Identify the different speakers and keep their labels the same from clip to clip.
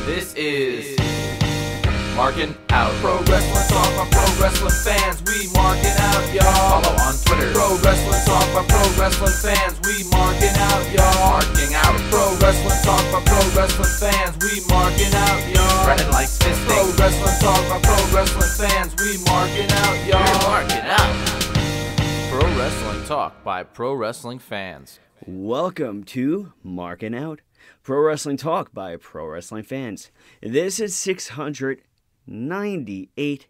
Speaker 1: This is Markin Out. Pro Wrestling Talk by Pro Wrestling fans. We marking out, y'all. Follow on Twitter. Pro Wrestling Talk by Pro Wrestling fans. We marking out, y'all. Marking Out. Pro Wrestling Talk by Pro Wrestling fans. We marking out, y'all. Brennan likes fisting. Pro Wrestling Talk by Pro Wrestling fans. We marking out, y'all. We're marking out. Pro Wrestling Talk by Pro Wrestling fans.
Speaker 2: Welcome to Markin Out, Pro Wrestling Talk by Pro Wrestling fans. This is 698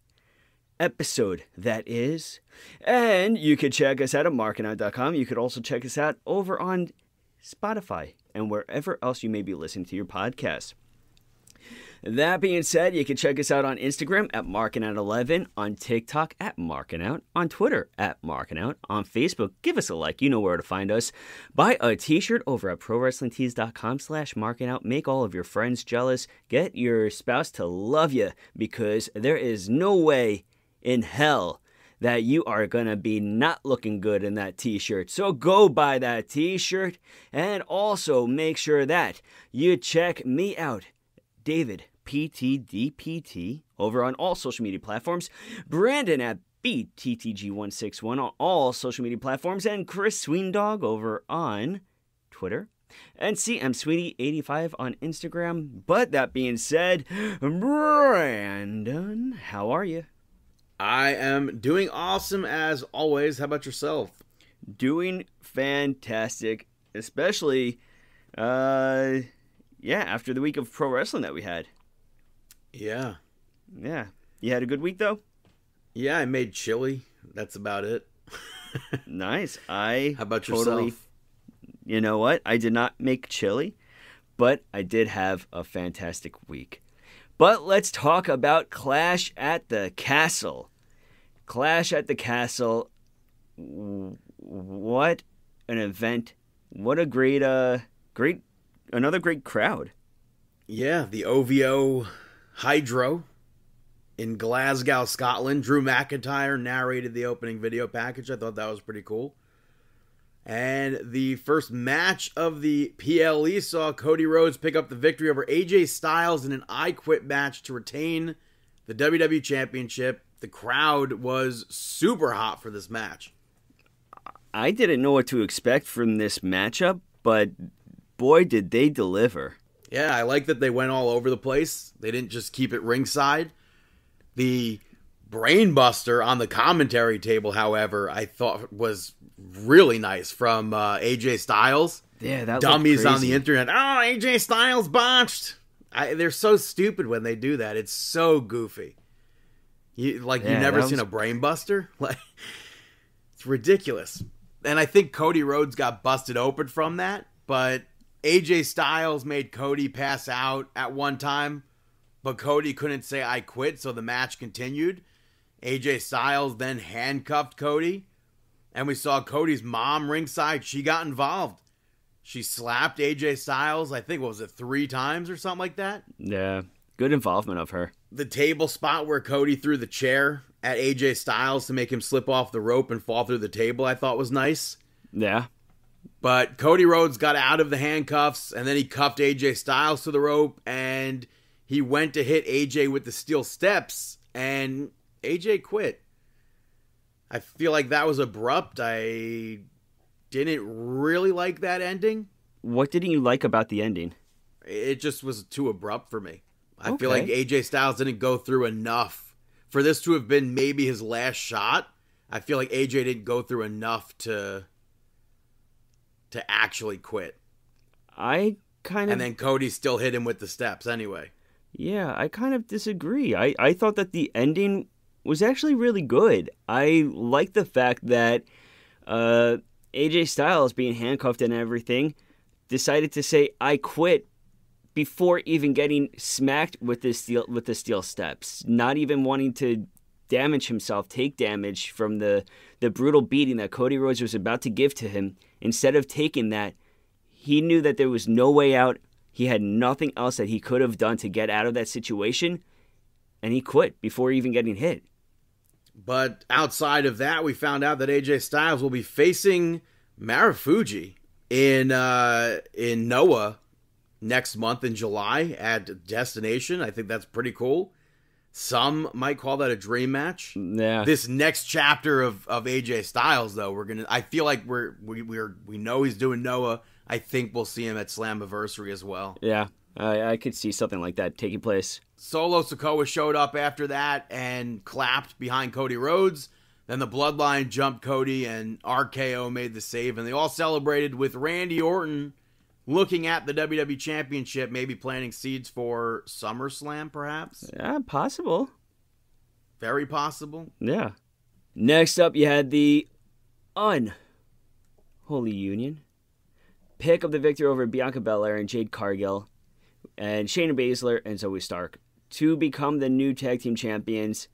Speaker 2: episode, that is. And you can check us out at markinout.com. You could also check us out over on Spotify and wherever else you may be listening to your podcast. That being said, you can check us out on Instagram at MarkinOut11, on TikTok at MarkinOut, on Twitter at MarkinOut, on Facebook, give us a like, you know where to find us. Buy a t-shirt over at ProWrestlingTees.com/MarkinOut. Make all of your friends jealous. Get your spouse to love you, because there is no way in hell that you are going to be not looking good in that t-shirt. So go buy that t-shirt, and also make sure that you check me out, David PTDPT, over on all social media platforms, Brandon at BTTG161 on all social media platforms, and Chris Sweendog over on Twitter, and CMSweetie85 on Instagram. But that being said, Brandon, how are you?
Speaker 3: I am doing awesome as always. How about yourself?
Speaker 2: Doing fantastic, especially, after the week of pro wrestling that we had.
Speaker 3: Yeah.
Speaker 2: Yeah. You had a good week, though?
Speaker 3: Yeah, I made chili. That's about it.
Speaker 2: Nice.
Speaker 3: How about yourself?
Speaker 2: You know what? I did not make chili, but I did have a fantastic week. But let's talk about Clash at the Castle. Clash at the Castle. What an event. What a another great crowd.
Speaker 3: Yeah, the OVO Hydro in Glasgow, Scotland. Drew McIntyre narrated the opening video package. I thought that was pretty cool. And the first match of the PLE saw Cody Rhodes pick up the victory over AJ Styles in an I Quit match to retain the WWE Championship. The crowd was super hot for this match.
Speaker 2: I didn't know what to expect from this matchup, but boy, did they deliver.
Speaker 3: Yeah, I like that they went all over the place. They didn't just keep it ringside. The brainbuster on the commentary table, however, I thought was really nice from AJ Styles.
Speaker 2: Yeah, that
Speaker 3: dummies on the internet. Oh, AJ Styles botched. They're so stupid when they do that. It's so goofy. You've never seen a brainbuster? Like, it's ridiculous. And I think Cody Rhodes got busted open from that, but AJ Styles made Cody pass out at one time, but Cody couldn't say I quit, so the match continued. AJ Styles then handcuffed Cody, and we saw Cody's mom ringside. She got involved. She slapped AJ Styles, I think, 3 times or something like that?
Speaker 2: Yeah, good involvement of her.
Speaker 3: The table spot where Cody threw the chair at AJ Styles to make him slip off the rope and fall through the table, I thought was nice.
Speaker 2: Yeah.
Speaker 3: But Cody Rhodes got out of the handcuffs, and then he cuffed AJ Styles to the rope, and he went to hit AJ with the steel steps, and AJ quit. I feel like that was abrupt. I didn't really like that ending.
Speaker 2: What didn't you like about the ending?
Speaker 3: It just was too abrupt for me. I feel like AJ Styles didn't go through enough. For this to have been maybe his last shot, I feel like AJ didn't go through enough to actually quit. And then Cody still hit him with the steps anyway.
Speaker 2: Yeah, I kind of disagree. I thought that the ending was actually really good. I like the fact that AJ Styles, being handcuffed and everything, decided to say I quit before even getting smacked with the steel steps, not even wanting to damage himself, take damage from the brutal beating that Cody Rhodes was about to give to him. Instead of taking that, he knew that there was no way out. He had nothing else that he could have done to get out of that situation, and he quit before even getting hit.
Speaker 3: But outside of that, we found out that AJ Styles will be facing Marufuji in Noah next month in July at Destination. I think that's pretty cool. Some might call that a dream match.
Speaker 2: Yeah.
Speaker 3: This next chapter of AJ Styles, though, I feel like we know he's doing Noah. I think we'll see him at Slammiversary as well.
Speaker 2: Yeah, I could see something like that taking place.
Speaker 3: Solo Sikoa showed up after that and clapped behind Cody Rhodes. Then the Bloodline jumped Cody and RKO made the save, and they all celebrated with Randy Orton looking at the WWE Championship, maybe planting seeds for SummerSlam, perhaps?
Speaker 2: Yeah, possible.
Speaker 3: Very possible.
Speaker 2: Yeah. Next up, you had the Unholy Union pick up the victory over Bianca Belair and Jade Cargill and Shayna Baszler and Zoe Stark to become the new tag team champions.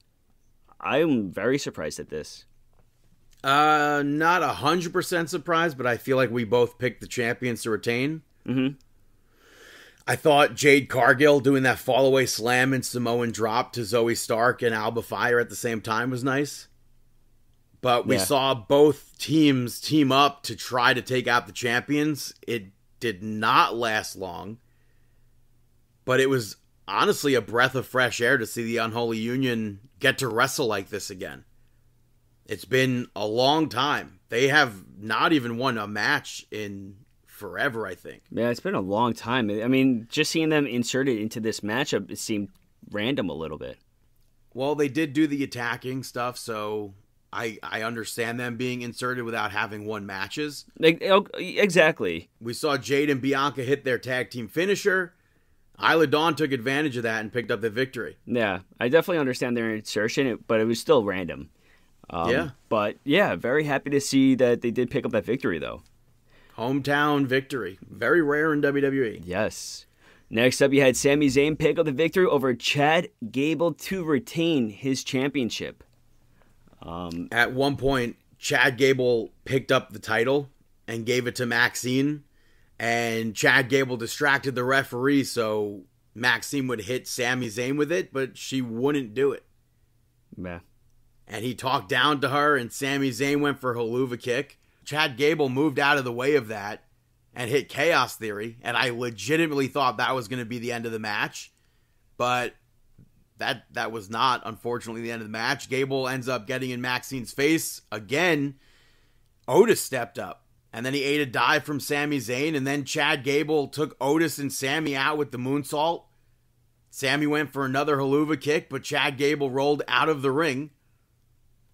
Speaker 2: I'm very surprised at this.
Speaker 3: Not 100% surprised, but I feel like we both picked the champions to retain.
Speaker 2: Mm-hmm.
Speaker 3: I thought Jade Cargill doing that fallaway slam and Samoan drop to Zoe Stark and Alba Fire at the same time was nice. But we saw both teams team up to try to take out the champions. It did not last long. But it was honestly a breath of fresh air to see the Unholy Union get to wrestle like this again. It's been a long time. They have not even won a match in forever, I think.
Speaker 2: Yeah, it's been a long time. I mean, just seeing them inserted into this matchup, it seemed random a little bit.
Speaker 3: Well, they did do the attacking stuff, so I understand them being inserted without having won matches.
Speaker 2: Exactly.
Speaker 3: We saw Jade and Bianca hit their tag team finisher. Isla Dawn took advantage of that and picked up the victory.
Speaker 2: Yeah, I definitely understand their insertion, but it was still random. But yeah, very happy to see that they did pick up that victory, though.
Speaker 3: Hometown victory. Very rare in WWE.
Speaker 2: Yes. Next up, you had Sami Zayn pick up the victory over Chad Gable to retain his championship.
Speaker 3: At one point, Chad Gable picked up the title and gave it to Maxine. And Chad Gable distracted the referee so Maxine would hit Sami Zayn with it, but she wouldn't do it.
Speaker 2: Yeah.
Speaker 3: And he talked down to her, and Sami Zayn went for a haluva kick. Chad Gable moved out of the way of that and hit Chaos Theory, and I legitimately thought that was going to be the end of the match. But that was not, unfortunately, the end of the match. Gable ends up getting in Maxine's face. Again, Otis stepped up, and then he ate a dive from Sami Zayn, and then Chad Gable took Otis and Sami out with the moonsault. Sami went for another haluva kick, but Chad Gable rolled out of the ring.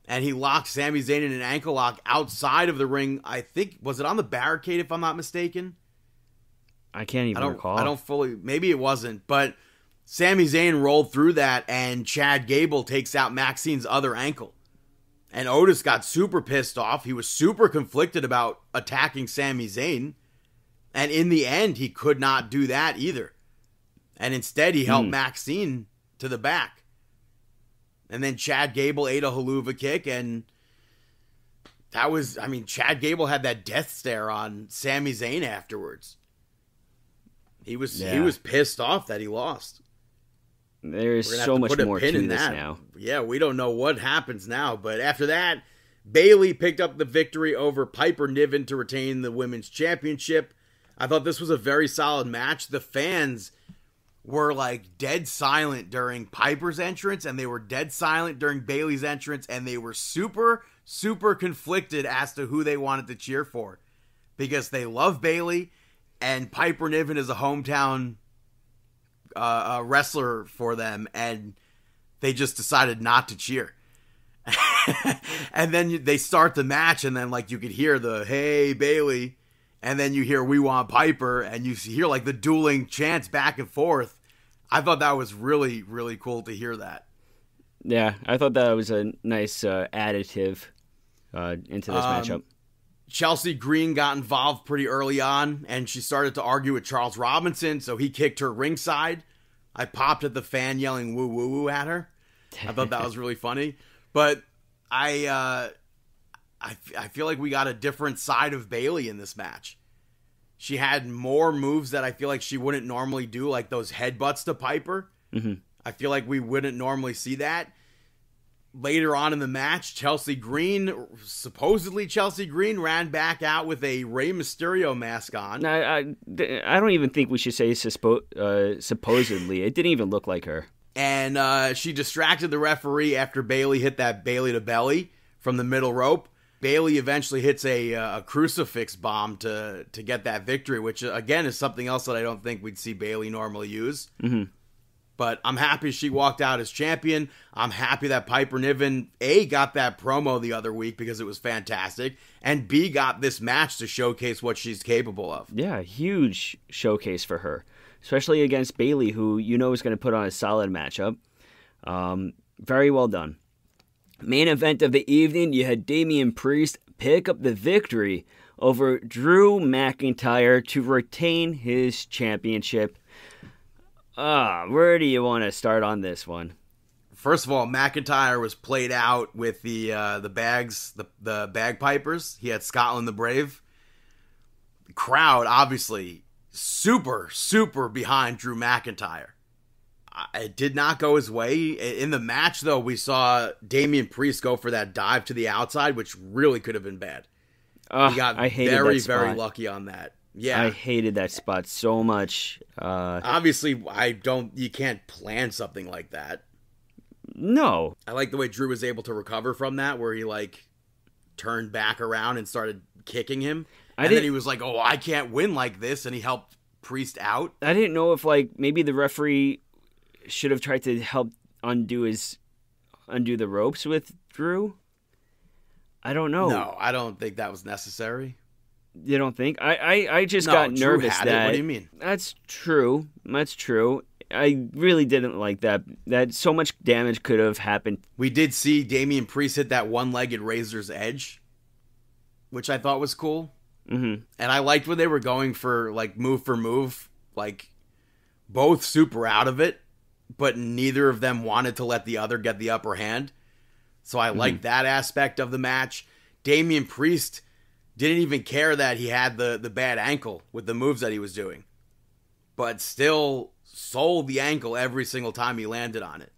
Speaker 3: And he locked Sami Zayn in an ankle lock outside of the ring. I think, was it on the barricade, if I'm not mistaken?
Speaker 2: I can't even recall.
Speaker 3: I don't fully, maybe it wasn't. But Sami Zayn rolled through that, and Chad Gable takes out Maxine's other ankle. And Otis got super pissed off. He was super conflicted about attacking Sami Zayn. And in the end, he could not do that either. And instead, he helped Maxine to the back. And then Chad Gable ate a haluva kick, and that was, I mean, Chad Gable had that death stare on Sami Zayn afterwards. He was pissed off that he lost.
Speaker 2: There's so much more to this now.
Speaker 3: Yeah, we don't know what happens now, but after that, Bayley picked up the victory over Piper Niven to retain the Women's Championship. I thought this was a very solid match. The fans were like dead silent during Piper's entrance, and they were dead silent during Bayley's entrance, and they were super, super conflicted as to who they wanted to cheer for, because they love Bayley, and Piper Niven is a hometown wrestler for them, and they just decided not to cheer. And then they start the match, and then like you could hear the "Hey Bayley," and then you hear "We want Piper," and you hear like the dueling chants back and forth. I thought that was really, really cool to hear that.
Speaker 2: Yeah, I thought that was a nice additive into this matchup.
Speaker 3: Chelsea Green got involved pretty early on, and she started to argue with Charles Robinson, so he kicked her ringside. I popped at the fan yelling "woo woo woo" at her. I thought that was really funny. But I feel like we got a different side of Bayley in this match. She had more moves that I feel like she wouldn't normally do, like those headbutts to Piper.
Speaker 2: Mm-hmm.
Speaker 3: I feel like we wouldn't normally see that. later on in the match, supposedly Chelsea Green, ran back out with a Rey Mysterio mask on.
Speaker 2: I don't even think we should say supposedly. It didn't even look like her.
Speaker 3: And she distracted the referee after Bayley hit that Bayley to belly from the middle rope. Bayley eventually hits a crucifix bomb to get that victory, which, again, is something else that I don't think we'd see Bayley normally use.
Speaker 2: Mm-hmm.
Speaker 3: But I'm happy she walked out as champion. I'm happy that Piper Niven, A, got that promo the other week because it was fantastic, and B, got this match to showcase what she's capable of.
Speaker 2: Yeah, huge showcase for her, especially against Bayley, who you know is going to put on a solid matchup. Very well done. Main event of the evening, you had Damian Priest pick up the victory over Drew McIntyre to retain his championship. Where do you want to start on this one?
Speaker 3: First of all, McIntyre was played out with the bagpipers. He had Scotland the Brave. The crowd, obviously, super, super behind Drew McIntyre. It did not go his way. In the match, though, we saw Damian Priest go for that dive to the outside, which really could have been bad. He got very, very lucky on that. Yeah,
Speaker 2: I hated that spot so much.
Speaker 3: Obviously, you can't plan something like that.
Speaker 2: No.
Speaker 3: I like the way Drew was able to recover from that, where he, turned back around and started kicking him. And then he was like, oh, I can't win like this, and he helped Priest out.
Speaker 2: I didn't know if, maybe the referee should have tried to help undo the ropes with Drew. I don't know.
Speaker 3: No, I don't think that was necessary.
Speaker 2: You don't think? I just got nervous that...
Speaker 3: What do you mean?
Speaker 2: That's true. I really didn't like that. That so much damage could have happened.
Speaker 3: We did see Damian Priest hit that one-legged Razor's Edge, which I thought was cool.
Speaker 2: Mm-hmm.
Speaker 3: And I liked when they were going for move, both super out of it, but neither of them wanted to let the other get the upper hand. So I liked that aspect of the match. Damian Priest didn't even care that he had the bad ankle with the moves that he was doing, but still sold the ankle every single time he landed on it.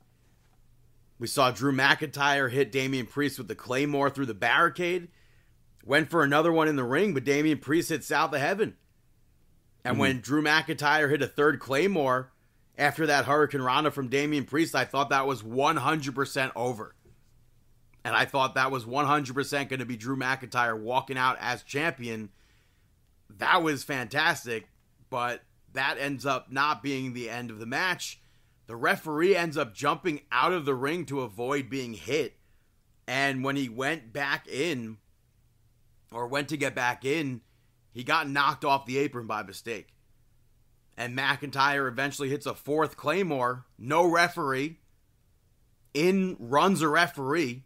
Speaker 3: We saw Drew McIntyre hit Damian Priest with the Claymore through the barricade. Went for another one in the ring, but Damian Priest hit South of Heaven. And when Drew McIntyre hit a third Claymore after that Hurricane Rana from Damian Priest, I thought that was 100% over. And I thought that was 100% going to be Drew McIntyre walking out as champion. That was fantastic, but that ends up not being the end of the match. The referee ends up jumping out of the ring to avoid being hit. And when he went back in, or went to get back in, he got knocked off the apron by mistake. And McIntyre eventually hits a fourth Claymore. No referee. In runs a referee.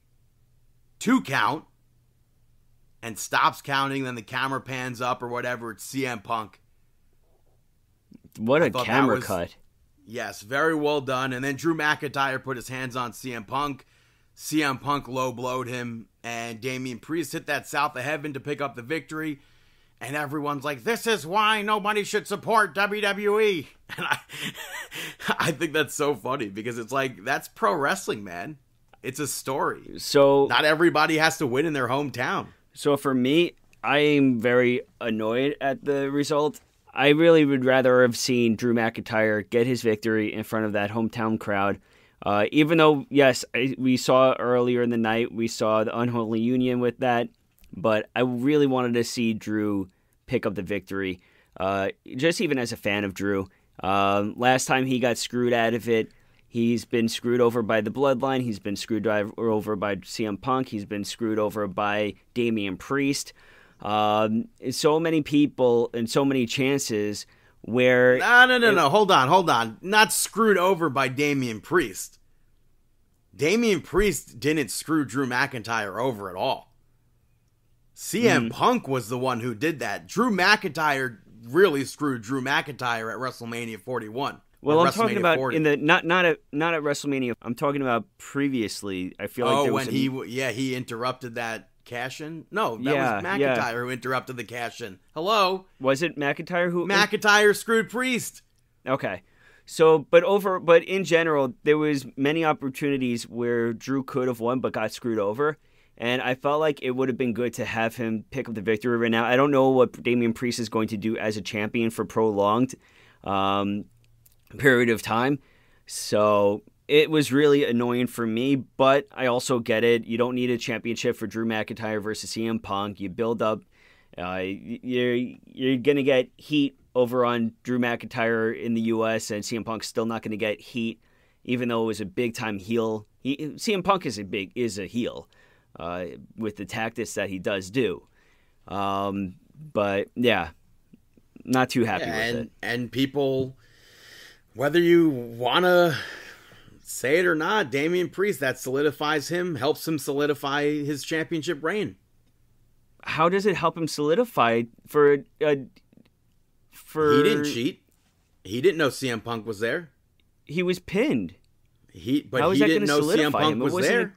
Speaker 3: 2 count, and stops counting. Then the camera pans up or whatever. It's CM Punk.
Speaker 2: What a camera cut.
Speaker 3: Yes, very well done. And then Drew McIntyre put his hands on CM Punk. CM Punk low blowed him, and Damian Priest hit that South of Heaven to pick up the victory. And everyone's like, this is why nobody should support WWE. And I think that's so funny, because it's like, that's pro wrestling, man. It's a story.
Speaker 2: So
Speaker 3: not everybody has to win in their hometown.
Speaker 2: So for me, I am very annoyed at the result. I really would rather have seen Drew McIntyre get his victory in front of that hometown crowd. Even though, yes, we saw earlier in the night, we saw the unholy union with that. But I really wanted to see Drew pick up the victory. Just even as a fan of Drew. Last time he got screwed out of it. He's been screwed over by the Bloodline. He's been screwed over by CM Punk. He's been screwed over by Damian Priest. So many people and so many chances where...
Speaker 3: No. Hold on. Not screwed over by Damian Priest. Damian Priest didn't screw Drew McIntyre over at all. CM Punk was the one who did that. Drew McIntyre really screwed Drew McIntyre at WrestleMania 41.
Speaker 2: Well, I'm talking about 40. In the not at WrestleMania. I'm talking about previously. I feel like there was
Speaker 3: he interrupted that cash-in. No, that was McIntyre who interrupted the cash-in. Hello,
Speaker 2: was it McIntyre who?
Speaker 3: McIntyre screwed Priest.
Speaker 2: Okay, So, but in general, there was many opportunities where Drew could have won but got screwed over. And I felt like it would have been good to have him pick up the victory right now. I don't know what Damian Priest is going to do as a champion for prolonged period of time. So it was really annoying for me, but I also get it. You don't need a championship for Drew McIntyre versus CM Punk. You build up. You're going to get heat over on Drew McIntyre in the U.S., and CM Punk's still not going to get heat, even though it was a big-time heel. CM Punk is a heel with the tactics that he does do. But, yeah, not too happy with it.
Speaker 3: And people, whether you want to say it or not, Damian Priest, that solidifies him, helps him solidify his championship reign.
Speaker 2: How does it help him solidify for...
Speaker 3: He didn't cheat. He didn't know CM Punk was there.
Speaker 2: He was pinned.
Speaker 3: He didn't know CM Punk was there.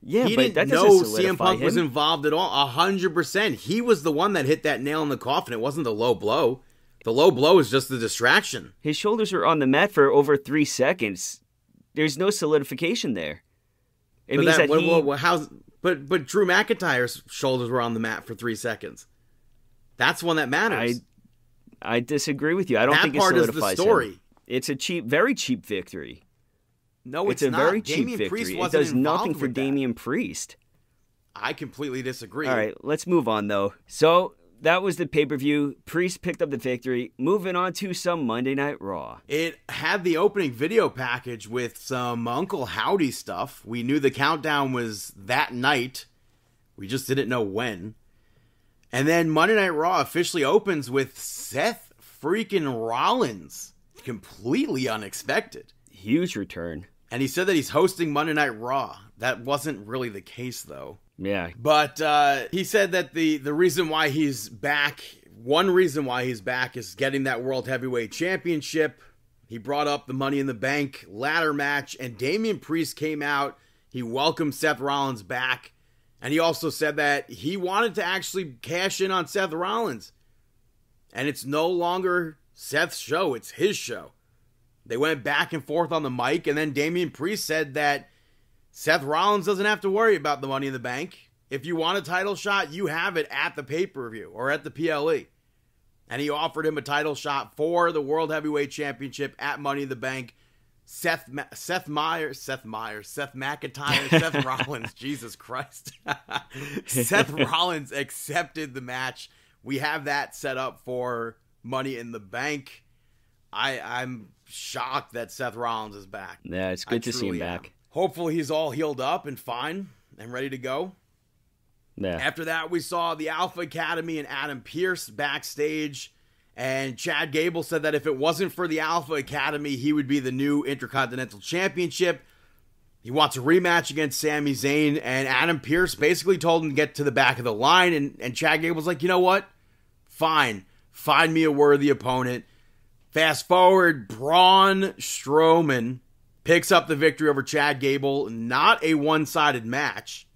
Speaker 2: Yeah,
Speaker 3: he
Speaker 2: but
Speaker 3: didn't know CM Punk was involved at all. 100%. He was the one that hit that nail in the coffin. It wasn't the low blow. The low blow is just the distraction.
Speaker 2: His shoulders were on the mat for over 3 seconds. There's no solidification there. It means that
Speaker 3: But Drew McIntyre's shoulders were on the mat for 3 seconds. That's one that matters.
Speaker 2: I disagree with you. I don't think it solidifies
Speaker 3: that part is the story.
Speaker 2: Him. It's a very cheap victory.
Speaker 3: No, it's
Speaker 2: a
Speaker 3: not.
Speaker 2: very
Speaker 3: Damian
Speaker 2: cheap victory.
Speaker 3: Priest
Speaker 2: It
Speaker 3: wasn't
Speaker 2: does nothing for
Speaker 3: that.
Speaker 2: Damian Priest.
Speaker 3: I completely disagree.
Speaker 2: All right, let's move on, though. So that was the pay-per-view. Priest picked up the victory. Moving on to some Monday Night Raw.
Speaker 3: It had the opening video package with some Uncle Howdy stuff. We knew the countdown was that night. We just didn't know when. And then Monday Night Raw officially opens with Seth freaking Rollins. Completely unexpected.
Speaker 2: Huge return.
Speaker 3: And he said that he's hosting Monday Night Raw. That wasn't really the case, though.
Speaker 2: Yeah.
Speaker 3: But he said that the reason why he's back, one reason why he's back is getting that World Heavyweight Championship. He brought up the Money in the Bank ladder match, and Damian Priest came out. He welcomed Seth Rollins back. And he also said that he wanted to actually cash in on Seth Rollins. And it's no longer Seth's show, it's his show. They went back and forth on the mic, and then Damian Priest said that Seth Rollins doesn't have to worry about the Money in the Bank. If you want a title shot, you have it at the pay-per-view or at the PLE. And he offered him a title shot for the World Heavyweight Championship at Money in the Bank. Seth McIntyre, Seth Rollins, Jesus Christ. Seth Rollins accepted the match. We have that set up for Money in the Bank. I'm shocked that Seth Rollins is back.
Speaker 2: Yeah, it's good to see him back.
Speaker 3: Hopefully he's all healed up and fine and ready to go.
Speaker 2: Yeah.
Speaker 3: After that, we saw the Alpha Academy and Adam Pearce backstage. And Chad Gable said that if it wasn't for the Alpha Academy, he would be the new Intercontinental Championship. He wants a rematch against Sami Zayn. And Adam Pearce basically told him to get to the back of the line. And Chad Gable's like, you know what? Fine. Find me a worthy opponent. Fast forward, Braun Strowman picks up the victory over Chad Gable. Not a one-sided match.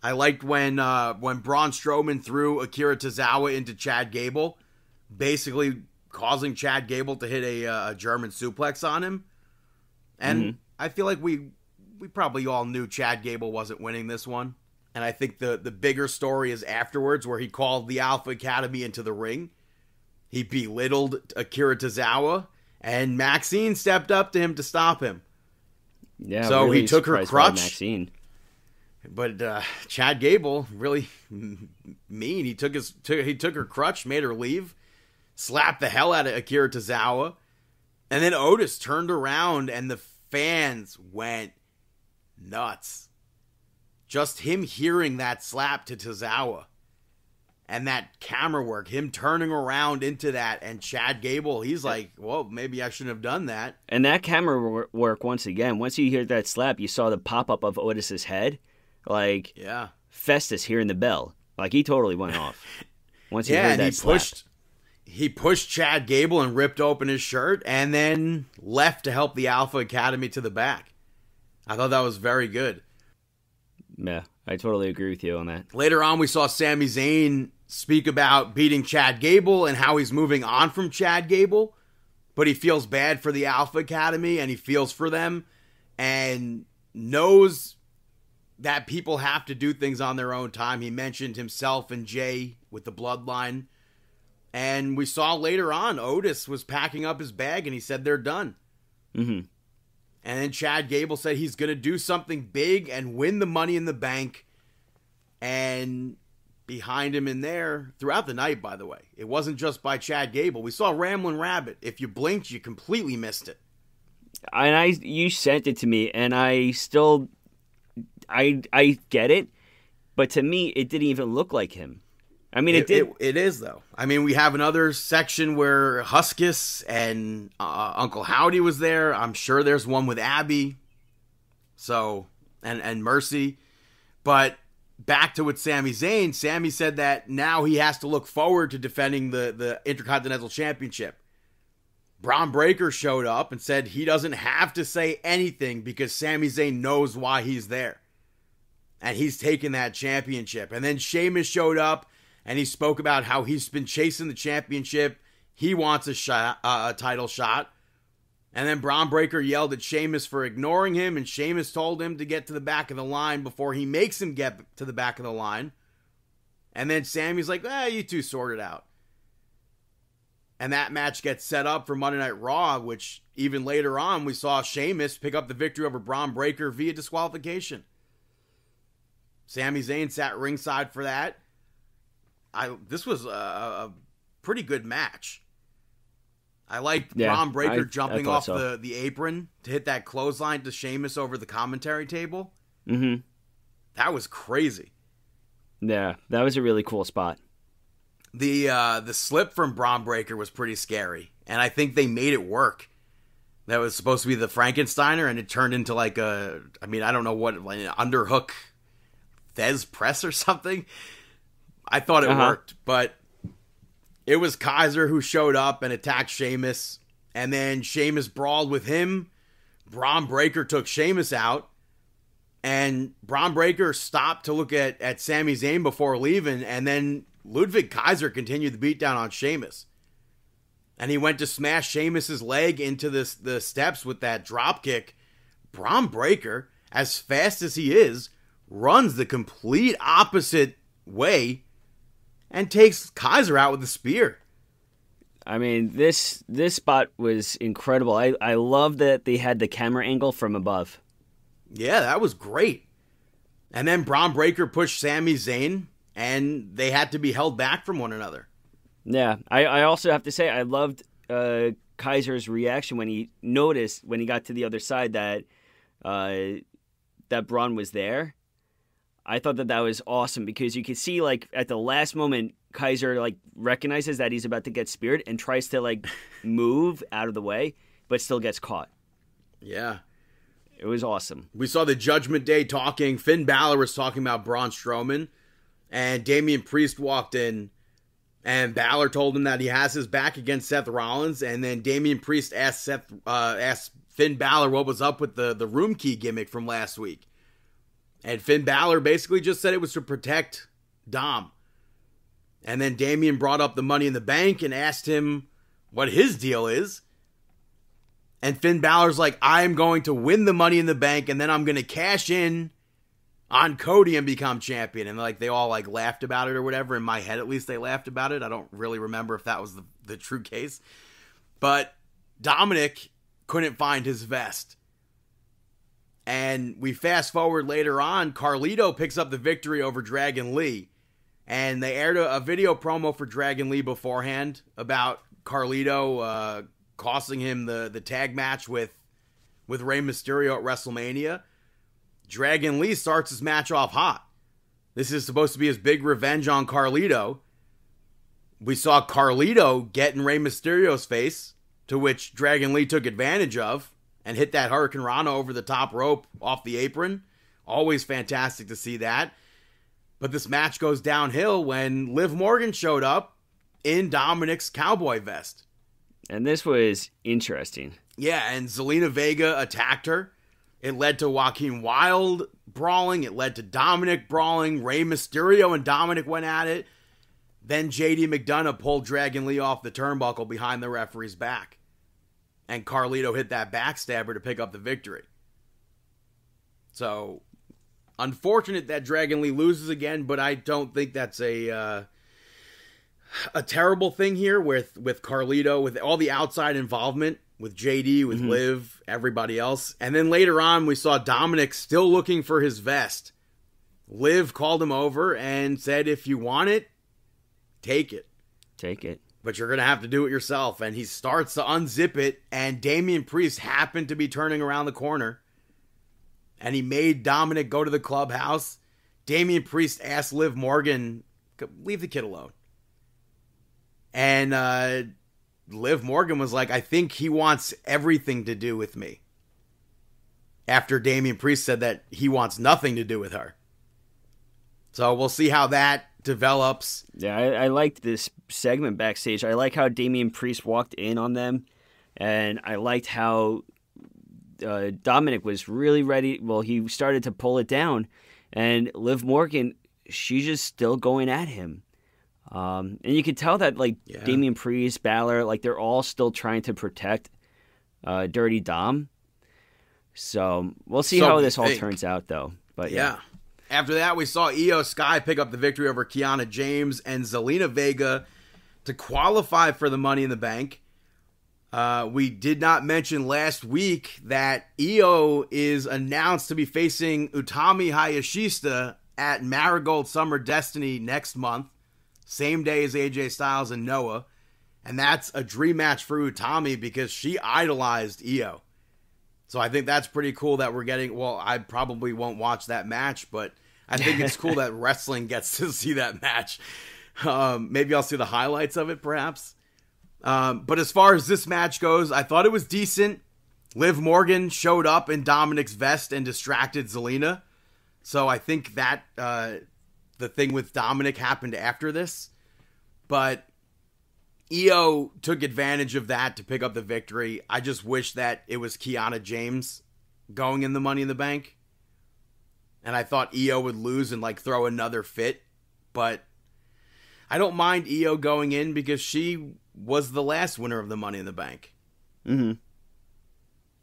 Speaker 3: I liked when Braun Strowman threw Akira Tozawa into Chad Gable, basically causing Chad Gable to hit a German suplex on him. And I feel like we probably all knew Chad Gable wasn't winning this one. And I think the bigger story is afterwards, where he called the Alpha Academy into the ring. He belittled Akira Tozawa, and Maxine stepped up to him to stop him.
Speaker 2: Yeah,
Speaker 3: so
Speaker 2: really
Speaker 3: he took her crutch.
Speaker 2: Maxine.
Speaker 3: But Chad Gable, really mean. He took her crutch, made her leave, slapped the hell out of Akira Tozawa, and then Otis turned around and the fans went nuts. Just him hearing that slap to Tozawa and that camera work, him turning around into that, and Chad Gable, he's like, well, maybe I shouldn't have done that.
Speaker 2: And that camera work, once again, once you hear that slap, you saw the pop-up of Otis's head. Like,
Speaker 3: yeah,
Speaker 2: Festus hearing the bell. Like, he totally went off. Once he heard that slap.
Speaker 3: He pushed Chad Gable and ripped open his shirt and then left to help the Alpha Academy to the back. I thought that was very good.
Speaker 2: Yeah, I totally agree with you on that.
Speaker 3: Later on, we saw Sami Zayn speak about beating Chad Gable and how he's moving on from Chad Gable. but he feels bad for the Alpha Academy, and he feels for them, and knows that people have to do things on their own time. He mentioned himself and Jay with the bloodline. And we saw later on, Otis was packing up his bag and he said they're done.
Speaker 2: Mm-hmm.
Speaker 3: And then Chad Gable said he's going to do something big and win the Money in the Bank. And behind him in there, throughout the night, by the way, it wasn't just by Chad Gable. We saw Ramblin' Rabbit. If you blinked, you completely missed it.
Speaker 2: And you sent it to me, and I still... I get it, but to me, it didn't even look like him. I mean, it did.
Speaker 3: It is, though. I mean, we have another section where Huskus and Uncle Howdy was there. I'm sure there's one with Abby. So, and Mercy. But back to with Sami Zayn. Sami said that now he has to look forward to defending the Intercontinental Championship. Braun Breaker showed up and said he doesn't have to say anything because Sami Zayn knows why he's there. And he's taken that championship. And then Sheamus showed up and he spoke about how he's been chasing the championship. He wants a title shot. And then Braun Breaker yelled at Sheamus for ignoring him, and Sheamus told him to get to the back of the line before he makes him get to the back of the line. And then Sammy's like, you two sort it out. And that match gets set up for Monday Night Raw, which even later on we saw Sheamus pick up the victory over Braun Breaker via disqualification. Sami Zayn sat ringside for that. This was a pretty good match. I liked Braun Breaker jumping off the apron to hit that clothesline to Sheamus over the commentary table.
Speaker 2: Mm-hmm.
Speaker 3: That was crazy.
Speaker 2: Yeah, that was a really cool spot.
Speaker 3: The slip from Braun Breaker was pretty scary, and I think they made it work. That was supposed to be the Frankensteiner, and it turned into like I don't know what, like an underhook Thez press or something. I thought it worked, but it was Kaiser who showed up and attacked Sheamus, and then Sheamus brawled with him. Braun Breaker took Sheamus out, and Braun Breaker stopped to look at Sami Zayn before leaving, and then Ludwig Kaiser continued the beatdown on Sheamus. And he went to smash Sheamus's leg into the steps with that drop kick. Braun Breaker, as fast as he is, runs the complete opposite way and takes Kaiser out with a spear.
Speaker 2: I mean, this spot was incredible. I love that they had the camera angle from above.
Speaker 3: Yeah, that was great. And then Braun Breaker pushed Sami Zayn, and they had to be held back from one another.
Speaker 2: Yeah, I also have to say I loved Kaiser's reaction when he noticed, when he got to the other side, that Braun was there. I thought that was awesome because you could see, like, at the last moment, Kaiser, like, recognizes that he's about to get speared and tries to, like, move out of the way, but still gets caught.
Speaker 3: Yeah.
Speaker 2: It was awesome.
Speaker 3: We saw the Judgment Day talking. Finn Balor was talking about Braun Strowman, and Damian Priest walked in, and Balor told him that he has his back against Seth Rollins, and then Damian Priest asked Finn Balor what was up with the room key gimmick from last week. And Finn Balor basically just said it was to protect Dom. And then Damian brought up the Money in the Bank and asked him what his deal is. And Finn Balor's like, I'm going to win the Money in the Bank, and then I'm going to cash in on Cody and become champion. And like they all like laughed about it or whatever. In my head, at least, they laughed about it. I don't really remember if that was the true case. But Dominic couldn't find his vest. And we fast forward later on, Carlito picks up the victory over Dragon Lee. And they aired a video promo for Dragon Lee beforehand about Carlito costing him the tag match with Rey Mysterio at WrestleMania. Dragon Lee starts his match off hot. This is supposed to be his big revenge on Carlito. We saw Carlito get in Rey Mysterio's face, to which Dragon Lee took advantage of and hit that Hurricane Rana over the top rope off the apron. Always fantastic to see that. But this match goes downhill when Liv Morgan showed up in Dominic's cowboy vest.
Speaker 2: And this was interesting.
Speaker 3: Yeah, and Zelina Vega attacked her. It led to Joaquin Wilde brawling. It led to Dominic brawling. Rey Mysterio and Dominic went at it. Then JD McDonough pulled Dragon Lee off the turnbuckle behind the referee's back. and Carlito hit that backstabber to pick up the victory. So, unfortunate that Dragon Lee loses again, but I don't think that's a terrible thing here with Carlito, with all the outside involvement, with JD, with Liv, everybody else. And then later on, we saw Dominic still looking for his vest. Liv called him over and said, if you want it, take it.
Speaker 2: Take it.
Speaker 3: But you're going to have to do it yourself. And he starts to unzip it, and Damian Priest happened to be turning around the corner. And he made Dominic go to the clubhouse. Damian Priest asked Liv Morgan, leave the kid alone. And Liv Morgan was like, I think he wants everything to do with me. After Damian Priest said that he wants nothing to do with her. So we'll see how that develops.
Speaker 2: Yeah, I liked this segment backstage. I like how Damian Priest walked in on them. And I liked how Dominic was really ready. Well, he started to pull it down. And Liv Morgan, she's just still going at him. And you could tell that, like, Damian Priest, Balor, like, they're all still trying to protect Dirty Dom. So we'll see how this all turns out, though. But yeah.
Speaker 3: After that, we saw Io Sky pick up the victory over Kiana James and Zelina Vega to qualify for the Money in the Bank. We did not mention last week that Io is announced to be facing Utami Hayashishita at Marigold Summer Destiny next month. Same day as AJ Styles and Noah. And that's a dream match for Utami because she idolized Io. So I think that's pretty cool that we're getting... Well, I probably won't watch that match, but I think it's cool that wrestling gets to see that match. Maybe I'll see the highlights of it, perhaps. But as far as this match goes, I thought it was decent. Liv Morgan showed up in Dominic's vest and distracted Zelina. So I think that... the thing with Dominic happened after this. But Io took advantage of that to pick up the victory. I just wish that it was Kiana James going in the Money in the Bank. And I thought Io would lose and like throw another fit. But I don't mind Io going in because she was the last winner of the Money in the Bank.
Speaker 2: Mm-hmm.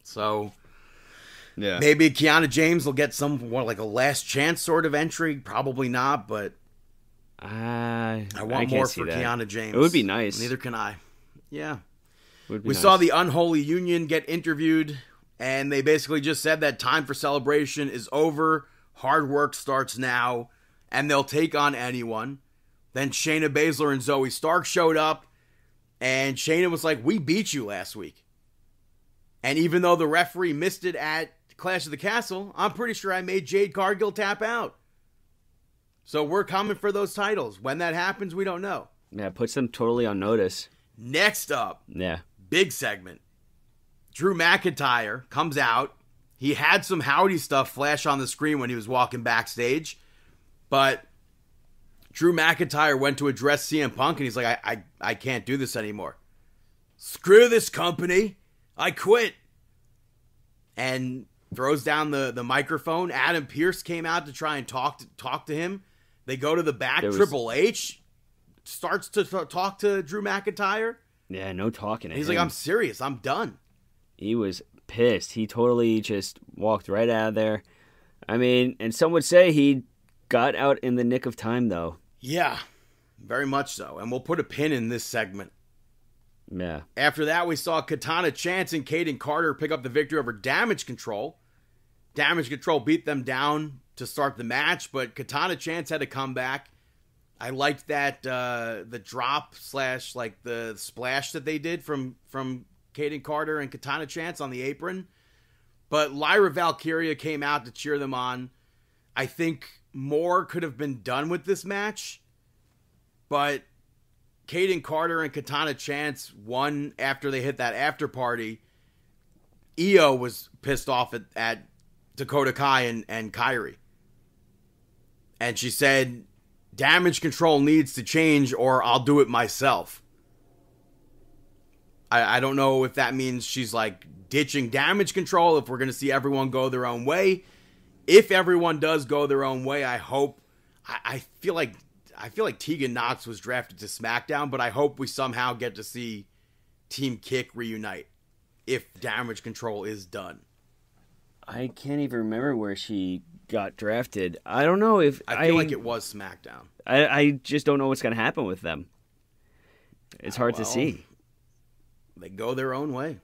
Speaker 3: So... yeah, maybe Kiana James will get some more like a last chance sort of entry. Probably not, but I want more for Kiana James.
Speaker 2: It would be nice.
Speaker 3: Neither can I. Yeah. We saw the Unholy Union get interviewed, and they basically just said that time for celebration is over. Hard work starts now, and they'll take on anyone. Then Shayna Baszler and Zoe Stark showed up, and Shayna was like, we beat you last week. And even though the referee missed it at Clash of the Castle, I'm pretty sure I made Jade Cargill tap out. So we're coming for those titles. When that happens, we don't know.
Speaker 2: Yeah, it puts them totally on notice.
Speaker 3: Next up, big segment. Drew McIntyre comes out. He had some howdy stuff flash on the screen when he was walking backstage. But Drew McIntyre went to address CM Punk, and he's like, I can't do this anymore. Screw this company. I quit. And throws down the microphone. Adam Pearce came out to try and talk to him. They go to the back. Triple H starts to talk to Drew McIntyre.
Speaker 2: Yeah, no talking to him.
Speaker 3: He's like, I'm serious. I'm done.
Speaker 2: He was pissed. He totally just walked right out of there. I mean, and some would say he got out in the nick of time, though.
Speaker 3: Yeah, very much so. And we'll put a pin in this segment.
Speaker 2: Yeah.
Speaker 3: After that, we saw Katana Chance and Kaden Carter pick up the victory over Damage Control. Damage Control beat them down to start the match, but Katana Chance had to come back. I liked that the drop / like the splash that they did from Kaden Carter and Katana Chance on the apron. But Lyra Valkyria came out to cheer them on. I think more could have been done with this match, but Kaden Carter and Katana Chance won after they hit that after party. Io was pissed off at Dakota Kai and Kyrie. And she said, Damage Control needs to change or I'll do it myself. I don't know if that means she's like ditching Damage Control, if we're going to see everyone go their own way. If everyone does go their own way, I hope... I feel like Tegan Nox was drafted to SmackDown, but I hope we somehow get to see Team Kick reunite. if damage control is done.
Speaker 2: I can't even remember where she got drafted. I don't know if
Speaker 3: I feel like it was SmackDown.
Speaker 2: I just don't know what's going to happen with them. It's hard to see.
Speaker 3: They go their own way.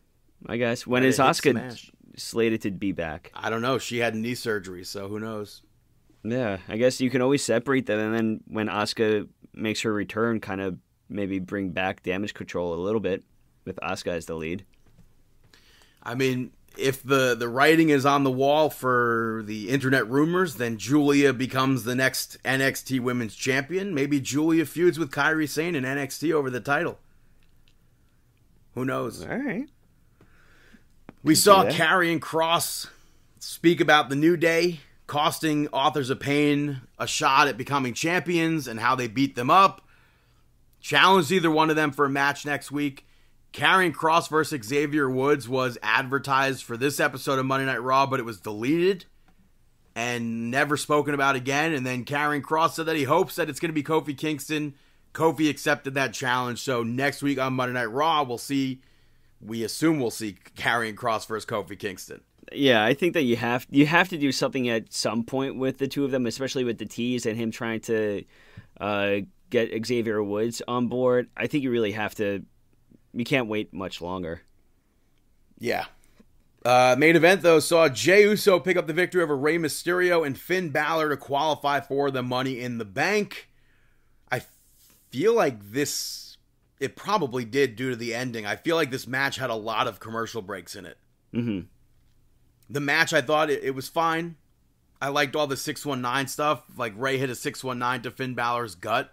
Speaker 2: I guess. When is Asuka slated to be back?
Speaker 3: I don't know. She had knee surgery, so who knows?
Speaker 2: Yeah, I guess you can always separate them, and then when Asuka makes her return, kind of maybe bring back damage control a little bit with Asuka as the lead.
Speaker 3: I mean, if the writing is on the wall for the internet rumors, then Julia becomes the next NXT Women's Champion. Maybe Julia feuds with Kairi Sane in NXT over the title. Who knows?
Speaker 2: All right.
Speaker 3: We saw Karrion Kross speak about the New Day costing Authors of Pain a shot at becoming champions and how they beat them up. Challenged either one of them for a match next week. Karrion Kross versus Xavier Woods was advertised for this episode of Monday Night Raw, but it was deleted and never spoken about again. And then Karrion Kross said that he hopes that it's going to be Kofi Kingston. Kofi accepted that challenge. So next week on Monday Night Raw, we assume we'll see Karrion Kross versus Kofi Kingston.
Speaker 2: Yeah, I think that you have to do something at some point with the two of them, especially with the tease and him trying to get Xavier Woods on board. I think you really have to. You can't wait much longer.
Speaker 3: Yeah. Main event, though, saw Jey Uso pick up the victory over Rey Mysterio and Finn Balor to qualify for the Money in the Bank. I feel like it probably did due to the ending. I feel like this match had a lot of commercial breaks in it.
Speaker 2: Mm-hmm.
Speaker 3: The match, I thought it was fine. I liked all the 619 stuff. Like Rey hit a 619 to Finn Balor's gut.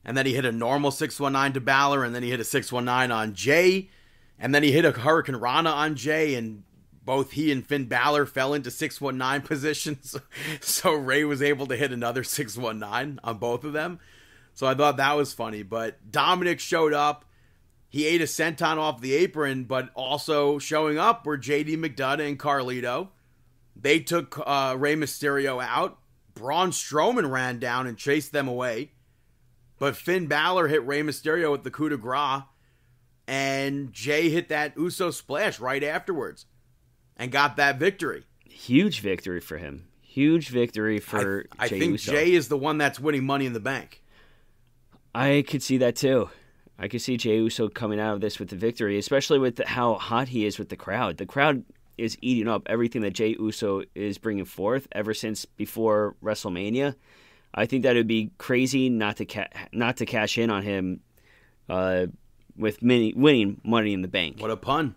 Speaker 3: And then he hit a normal 619 to Balor. And then he hit a 619 on Jey. And then he hit a Hurricane Rana on Jey. And both he and Finn Balor fell into 619 positions. So Rey was able to hit another 619 on both of them. So I thought that was funny. But Dominic showed up. He ate a senton off the apron, but also showing up were JD McDonough and Carlito. They took Rey Mysterio out. Braun Strowman ran down and chased them away. But Finn Balor hit Rey Mysterio with the coup de grace. And Jey hit that Uso splash right afterwards. And got that victory.
Speaker 2: Huge victory for him. Huge victory for
Speaker 3: I
Speaker 2: Jey
Speaker 3: think
Speaker 2: Uso.
Speaker 3: Jey is the one that's winning Money in the Bank.
Speaker 2: I could see that too. I could see Jey Uso coming out of this with the victory, especially with how hot he is with the crowd. The crowd is eating up everything that Jey Uso is bringing forth ever since before WrestleMania. I think that it would be crazy not to cash in on him with winning Money in the Bank.
Speaker 3: What a pun.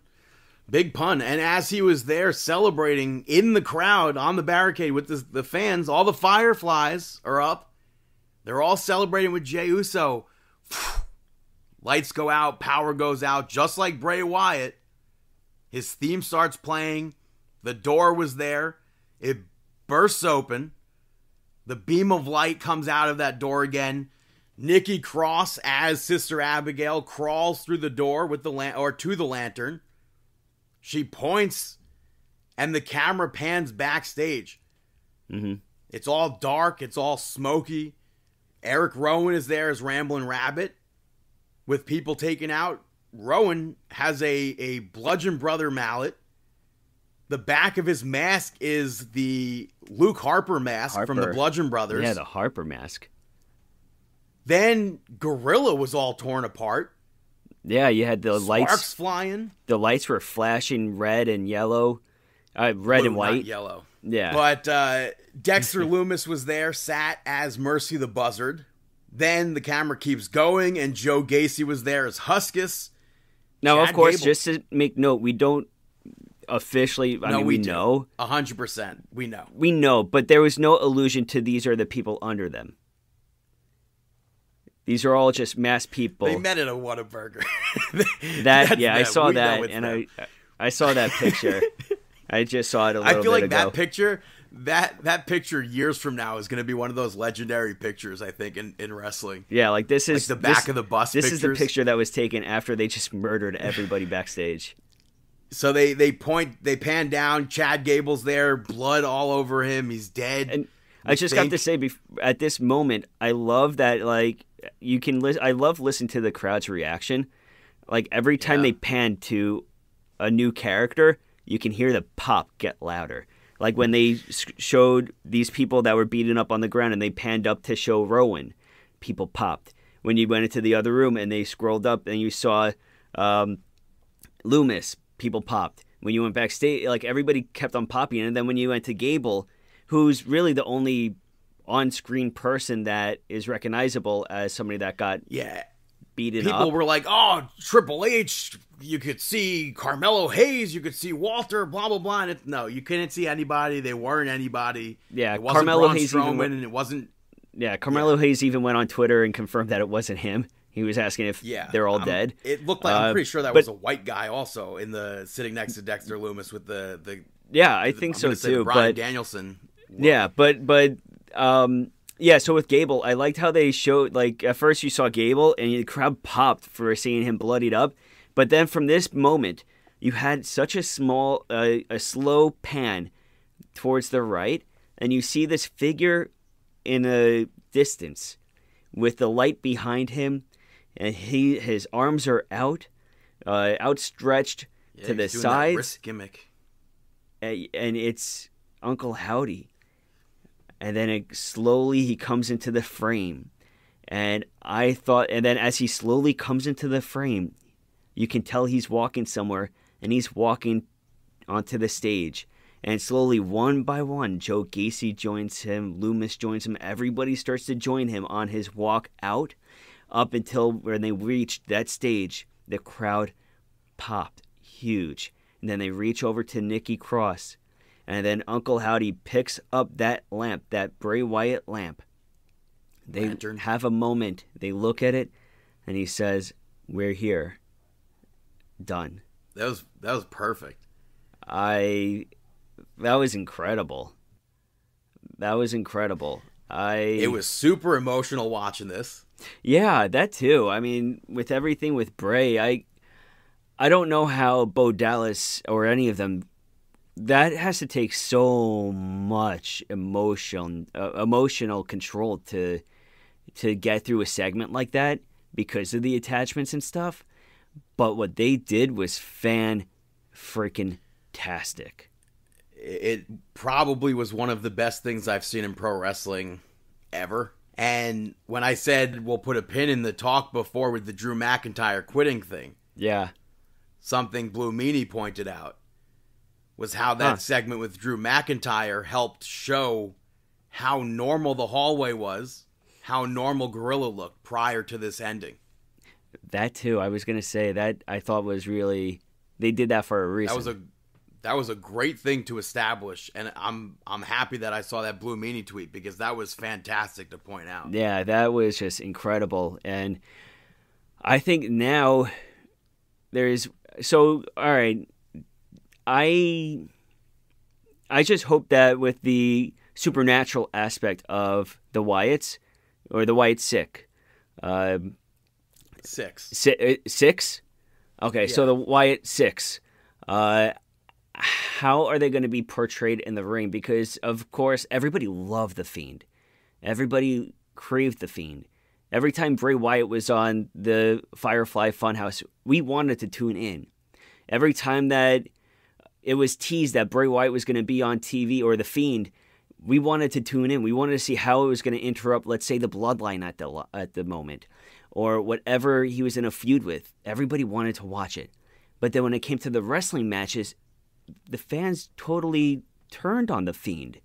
Speaker 3: Big pun. And as he was there celebrating in the crowd on the barricade with the fans, all the fireflies are up. They're all celebrating with Jey Uso. Lights go out, power goes out, just like Bray Wyatt. His theme starts playing. The door was there. It bursts open. The beam of light comes out of that door again. Nikki Cross, as Sister Abigail, crawls through the door with to the lantern. She points, and the camera pans backstage.
Speaker 2: Mm-hmm.
Speaker 3: It's all dark. It's all smoky. Eric Rowan is there as Ramblin' Rabbit. With people taken out, Rowan has a Bludgeon Brother mallet. The back of his mask is the Luke Harper mask from the Bludgeon Brothers.
Speaker 2: Yeah, the Harper mask.
Speaker 3: Then Gorilla was all torn apart.
Speaker 2: Yeah, you had the lights.
Speaker 3: Sparks flying.
Speaker 2: The lights were flashing red and yellow. Red
Speaker 3: Blue,
Speaker 2: and white.
Speaker 3: not yellow.
Speaker 2: Yeah.
Speaker 3: But Dexter Loomis was there, sat as Mercy the Buzzard. Then the camera keeps going, and Joe Gacy was there as Huskus.
Speaker 2: Now,
Speaker 3: Chad
Speaker 2: of course,
Speaker 3: Gable.
Speaker 2: just to make note, we don't officially. We know
Speaker 3: 100%. We know.
Speaker 2: We know, but there was no allusion to these are the people under them. These are all just masked people.
Speaker 3: They met at a Whataburger.
Speaker 2: I saw that, and I saw that picture. I just saw it a little bit ago.
Speaker 3: I feel like that picture. That picture years from now is going to be one of those legendary pictures, I think, in wrestling.
Speaker 2: Yeah, like this is
Speaker 3: like the back of the bus.
Speaker 2: This
Speaker 3: pictures.
Speaker 2: is the picture that was taken after they just murdered everybody backstage.
Speaker 3: So they pan down. Chad Gable's there, blood all over him. He's dead.
Speaker 2: And I just got to say, at this moment, I love that. Like I love listening to the crowd's reaction. Like every time they pan to a new character, you can hear the pop get louder. Like when they showed these people that were beaten up on the ground and they panned up to show Rowan, people popped. When you went into the other room and they scrolled up and you saw Loomis, people popped. When you went backstage, like everybody kept on popping. And then when you went to Gable, who's really the only on-screen person that is recognizable as somebody that got beaten up.
Speaker 3: People were like, oh, Triple H, you could see Carmelo Hayes, you could see Walter, blah, blah, blah. And no, you couldn't see anybody. They weren't anybody.
Speaker 2: Yeah,
Speaker 3: it wasn't
Speaker 2: Carmelo
Speaker 3: Braun
Speaker 2: Hayes
Speaker 3: Strowman, and it wasn't...
Speaker 2: Yeah, Carmelo Hayes even went on Twitter and confirmed that it wasn't him. He was asking if they're all dead.
Speaker 3: It looked like, I'm pretty sure that was a white guy also sitting next to Dexter Loomis with the
Speaker 2: yeah, I think so too.
Speaker 3: Bryan Danielson.
Speaker 2: Yeah, but so with Gable, I liked how they showed, like, at first you saw Gable and the crowd popped for seeing him bloodied up. But then from this moment, you had such a slow pan towards the right, and you see this figure in a distance with the light behind him, and his arms are outstretched to the sides.
Speaker 3: That wrist gimmick.
Speaker 2: And it's Uncle Howdy. And then slowly he comes into the frame. And then as he slowly comes into the frame, you can tell he's walking somewhere, and he's walking onto the stage. And slowly, one by one, Joe Gacy joins him, Loomis joins him, everybody starts to join him on his walk out, up until when they reached that stage, the crowd popped huge. And then they reach over to Nikki Cross, and then Uncle Howdy picks up that lamp, that Bray Wyatt lamp. They
Speaker 3: Lantern.
Speaker 2: have a moment, they look at it, and he says, "We're here." Done.
Speaker 3: That was perfect.
Speaker 2: That was incredible. It
Speaker 3: was super emotional watching this.
Speaker 2: Yeah, that too. I mean, with everything with Bray, I don't know how Bo Dallas or any of them, that has to take so much emotional control to get through a segment like that because of the attachments and stuff. But what they did was fan-freaking-tastic.
Speaker 3: It probably was one of the best things I've seen in pro wrestling ever. And when I said we'll put a pin in the talk before with the Drew McIntyre quitting thing, something Blue Meanie pointed out was how that segment with Drew McIntyre helped show how normal the hallway was, how normal Gorilla looked prior to this ending.
Speaker 2: That too, I was going to say that I thought was really, they did that for a reason.
Speaker 3: That was a great thing to establish, and I'm happy that I saw that Blue Meanie tweet because that was fantastic to point out.
Speaker 2: Yeah, that was just incredible, and I think now all right, I just hope that with the supernatural aspect of the Wyatts, or the Wyatt Sick, Six? Okay, so the Wyatt Six, how are they going to be portrayed in the ring? Because, of course, everybody loved The Fiend. Everybody craved The Fiend. Every time Bray Wyatt was on the Firefly Funhouse, we wanted to tune in. Every time that it was teased that Bray Wyatt was going to be on TV or The Fiend, we wanted to tune in. We wanted to see how it was going to interrupt, let's say, the Bloodline at the moment, or whatever he was in a feud with. Everybody wanted to watch it. But then when it came to the wrestling matches, the fans totally turned on The Fiend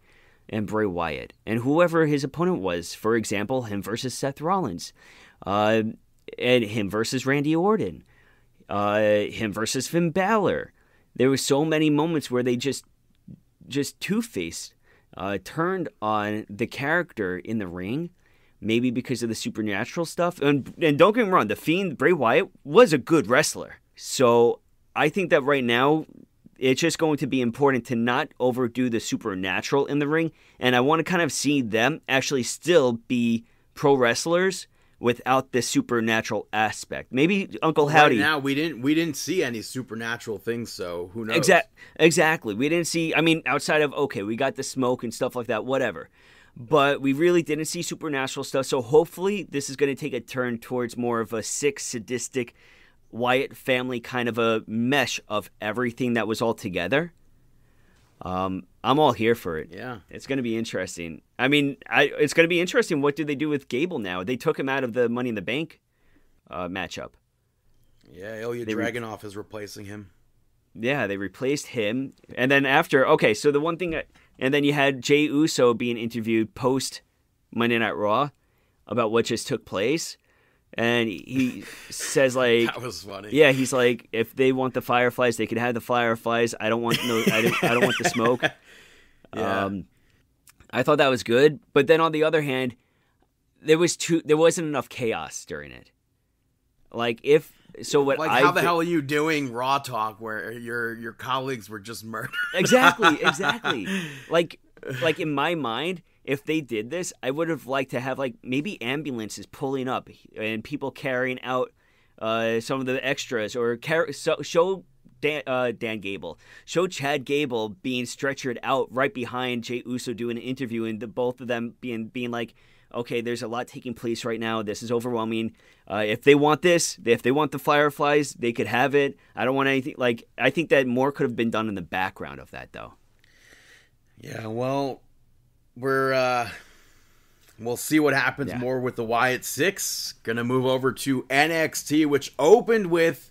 Speaker 2: and Bray Wyatt and whoever his opponent was. For example, him versus Seth Rollins, and him versus Randy Orton, him versus Finn Balor. There were so many moments where they just two-faced, turned on the character in the ring, maybe because of the supernatural stuff. And don't get me wrong, The Fiend, Bray Wyatt, was a good wrestler. So I think that right now, it's just going to be important to not overdo the supernatural in the ring. And I want to kind of see them actually still be pro wrestlers without the supernatural aspect. Maybe Uncle Howdy.
Speaker 3: Right now, we didn't see any supernatural things, so who knows?
Speaker 2: Exactly. We didn't see, I mean, outside of, okay, we got the smoke and stuff like that, whatever. But we really didn't see supernatural stuff. So hopefully this is going to take a turn towards more of a sick, sadistic Wyatt family kind of a mesh of everything that was all together. I'm all here for it.
Speaker 3: Yeah.
Speaker 2: It's going to be interesting. I mean, it's going to be interesting. What do they do with Gable now? They took him out of the Money in the Bank matchup.
Speaker 3: Yeah, Ilya Dragunov is replacing him.
Speaker 2: Yeah, they replaced him. And then after, okay, so the one thing, and then you had Jey Uso being interviewed post Monday Night Raw about what just took place. And he says, like,
Speaker 3: that was funny.
Speaker 2: Yeah, he's like, if they want the Fireflies, they can have the Fireflies. I don't want I don't want the smoke.
Speaker 3: Yeah.
Speaker 2: I thought that was good, but then on the other hand, there wasn't enough chaos during it. Like
Speaker 3: how the hell are you doing Raw talk where your colleagues were just murdered?
Speaker 2: Exactly. Like in my mind, if they did this, I would have liked to have like maybe ambulances pulling up and people carrying out some of the extras, or show Dan Gable, show Chad Gable being stretchered out right behind Jey Uso doing an interview, and both of them being like, okay, there's a lot taking place right now. This is overwhelming. If they want the Fireflies, they could have it. I don't want anything. Like, I think that more could have been done in the background of that, though.
Speaker 3: Yeah, well, we'll see what happens more with the Wyatt Six. Gonna move over to NXT, which opened with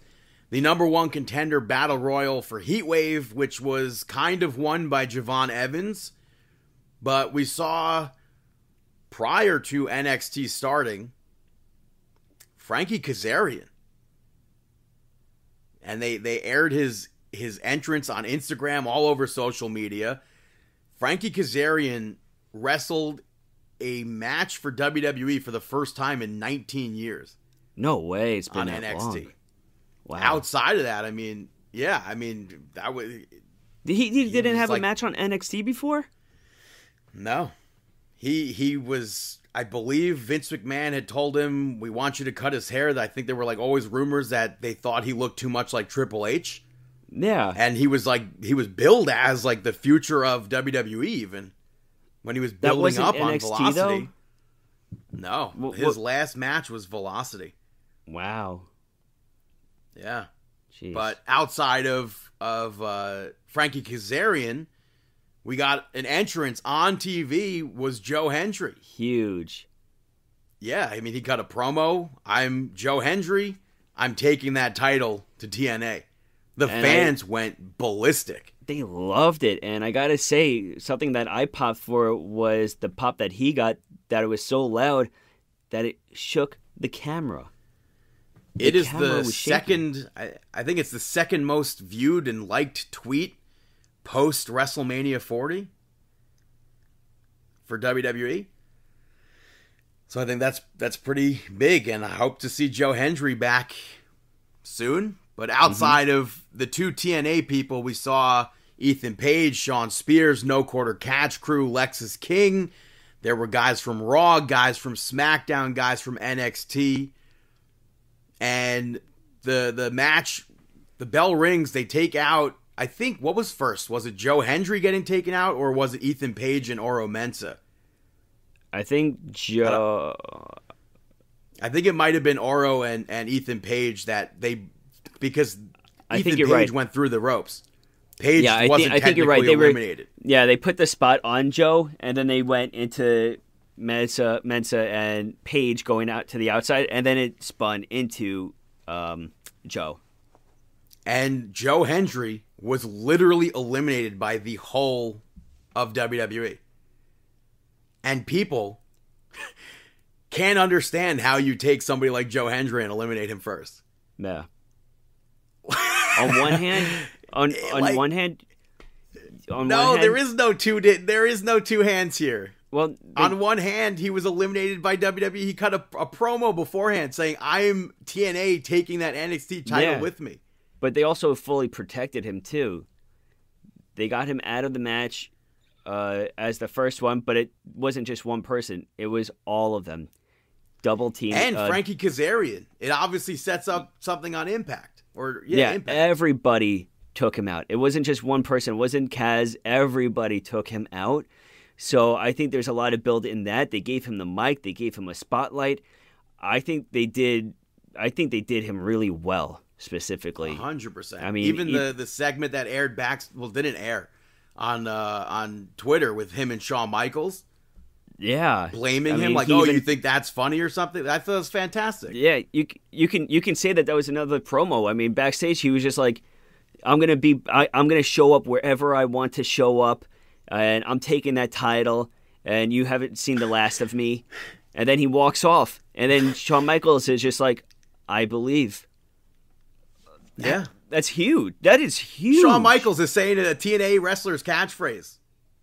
Speaker 3: the number one contender battle royal for Heatwave, which was kind of won by Javon Evans. But we saw, prior to NXT starting, Frankie Kazarian. And they aired his entrance on Instagram, all over social media. Frankie Kazarian wrestled a match for WWE for the first time in 19 years.
Speaker 2: No way, it's been
Speaker 3: on
Speaker 2: that
Speaker 3: NXT.
Speaker 2: long. Wow.
Speaker 3: Outside of that, that was...
Speaker 2: He didn't have
Speaker 3: like,
Speaker 2: a match on NXT before?
Speaker 3: No. He was... I believe Vince McMahon had told him, we want you to cut his hair. I think there were like always rumors that they thought he looked too much like Triple H.
Speaker 2: Yeah.
Speaker 3: And he was billed as like the future of WWE even. When he was building up on
Speaker 2: NXT,
Speaker 3: Velocity.
Speaker 2: though?
Speaker 3: No. His last match was Velocity.
Speaker 2: Wow.
Speaker 3: Yeah.
Speaker 2: Jeez.
Speaker 3: But outside of Frankie Kazarian, we got an entrance on TV was Joe Hendry.
Speaker 2: Huge.
Speaker 3: Yeah, I mean, he cut a promo. I'm Joe Hendry. I'm taking that title to TNA. The fans went ballistic.
Speaker 2: They loved it. And I got to say, something that I popped for was the pop that he got, that it was so loud that it shook the camera.
Speaker 3: It is the second, I think it's the second most viewed and liked tweet post WrestleMania 40 for WWE. So I think that's pretty big, and I hope to see Joe Hendry back soon. But outside of the two TNA people, we saw Ethan Page, Shawn Spears, No Quarter Catch Crew, Lexis King. There were guys from Raw, guys from SmackDown, guys from NXT. And the match, the bell rings, they take out, I think, what was first? Was it Joe Hendry getting taken out, or was it Ethan Page and Oro Mensah?
Speaker 2: I think Joe...
Speaker 3: I think it might have been Oro and Ethan Page because Ethan Page went through the ropes. Page wasn't technically eliminated.
Speaker 2: They put the spot on Joe, and then they went into Mensah and Page going out to the outside, and then it spun into Joe.
Speaker 3: And Joe Hendry was literally eliminated by the whole of WWE. And people can't understand how you take somebody like Joe Hendry and eliminate him first.
Speaker 2: Yeah. On one hand,
Speaker 3: there is no two hands here.
Speaker 2: Well,
Speaker 3: on one hand, he was eliminated by WWE. He cut a promo beforehand saying, "I'm TNA taking that NXT title with me."
Speaker 2: But they also fully protected him too. They got him out of the match as the first one, but it wasn't just one person; it was all of them, double team.
Speaker 3: And Frankie Kazarian. It obviously sets up something on Impact. Impact.
Speaker 2: Everybody took him out. It wasn't just one person. It wasn't Kaz. Everybody took him out. So I think there's a lot of build in that. They gave him the mic. They gave him a spotlight. I think they did him really well. specifically.
Speaker 3: 100%.
Speaker 2: I mean,
Speaker 3: even the segment that aired didn't air on Twitter with him and Shawn Michaels.
Speaker 2: Yeah,
Speaker 3: blaming him like, you think that's funny or something? I thought it was fantastic.
Speaker 2: Yeah, you can say that was another promo. I mean, backstage he was just like, I'm gonna show up wherever I want to show up, and I'm taking that title, and you haven't seen the last of me. And then he walks off, and then Shawn Michaels is just like, I believe.
Speaker 3: Yeah,
Speaker 2: that's huge. That is huge.
Speaker 3: Shawn Michaels is saying a TNA wrestler's catchphrase.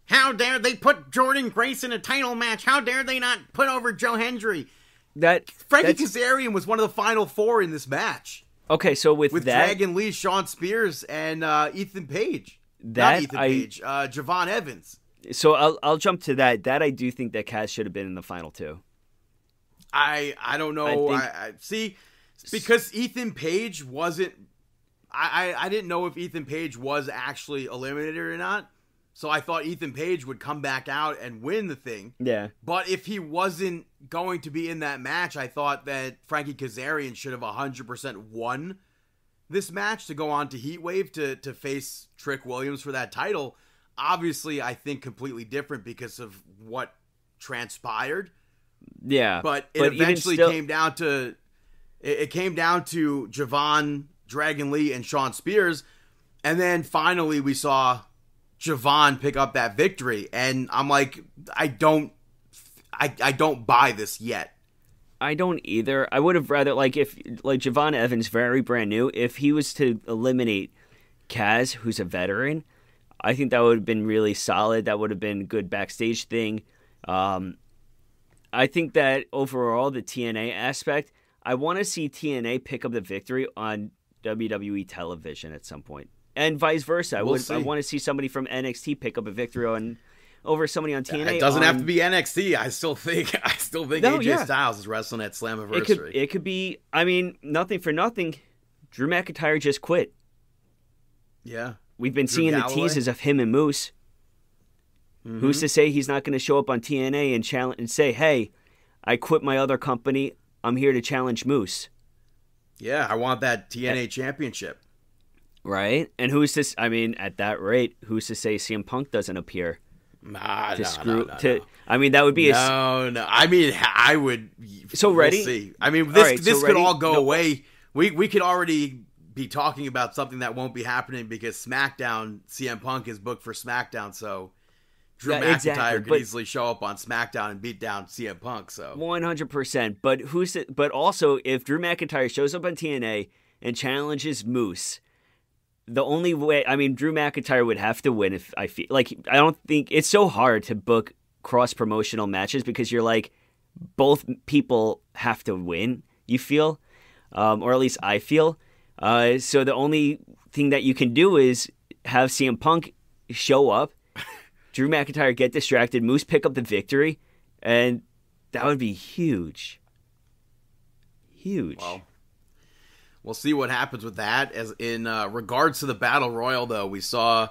Speaker 3: How dare they put Jordan Grace in a title match? How dare they not put over Joe Hendry? Frankie Kazarian was one of the final 4 in this match.
Speaker 2: Okay, so with that,
Speaker 3: Dragon Lee, Shawn Spears, and Ethan Page. Javon Evans.
Speaker 2: So I'll jump to that. That I do think that Kaz should have been in the final 2.
Speaker 3: I don't know. I see, because Ethan Page wasn't. I didn't know if Ethan Page was actually eliminated or not. So I thought Ethan Page would come back out and win the thing.
Speaker 2: Yeah.
Speaker 3: But if he wasn't going to be in that match, I thought that Frankie Kazarian should have 100% won this match to go on to Heatwave to face Trick Williams for that title. Obviously, I think completely different because of what transpired.
Speaker 2: Yeah.
Speaker 3: But it eventually came down to Javon, Dragon Lee, and Shawn Spears. And then finally we saw Javon pick up that victory, and I'm like, I don't buy this yet.
Speaker 2: I don't either. I would have rather, if Javon Evans, very brand new, if he was to eliminate Kaz, who's a veteran, I think that would have been really solid. That would have been a good backstage thing. I think that overall, the TNA aspect, I want to see TNA pick up the victory on WWE television at some point. And vice versa. I want to see somebody from NXT pick up a victory over somebody on TNA.
Speaker 3: It doesn't have to be NXT. I still think AJ Styles is wrestling at Slammiversary.
Speaker 2: It could be. I mean, nothing for nothing. Drew McIntyre just quit.
Speaker 3: Yeah,
Speaker 2: we've been seeing the teases of him and Moose. Mm-hmm. Who's to say he's not going to show up on TNA and challenge and say, "Hey, I quit my other company. I'm here to challenge Moose."
Speaker 3: Yeah, I want that TNA championship.
Speaker 2: Right? And who's this? I mean, at that rate, who's to say CM Punk doesn't appear?
Speaker 3: No.
Speaker 2: I mean, that would be
Speaker 3: no. I mean, I would.
Speaker 2: So ready?
Speaker 3: We'll see. I mean, this could all go away. We could already be talking about something that won't be happening because SmackDown, CM Punk is booked for SmackDown, so Drew McIntyre could easily show up on SmackDown and beat down CM Punk. So
Speaker 2: 100%. But also, if Drew McIntyre shows up on TNA and challenges Moose. The only way, I mean, Drew McIntyre would have to win if I feel like, I don't think, it's so hard to book cross-promotional matches because you're like, both people have to win, you feel, or at least I feel. So the only thing that you can do is have CM Punk show up, Drew McIntyre get distracted, Moose pick up the victory, and that would be huge. Huge.
Speaker 3: Well, we'll see what happens with that. As in regards to the Battle Royal, though, we saw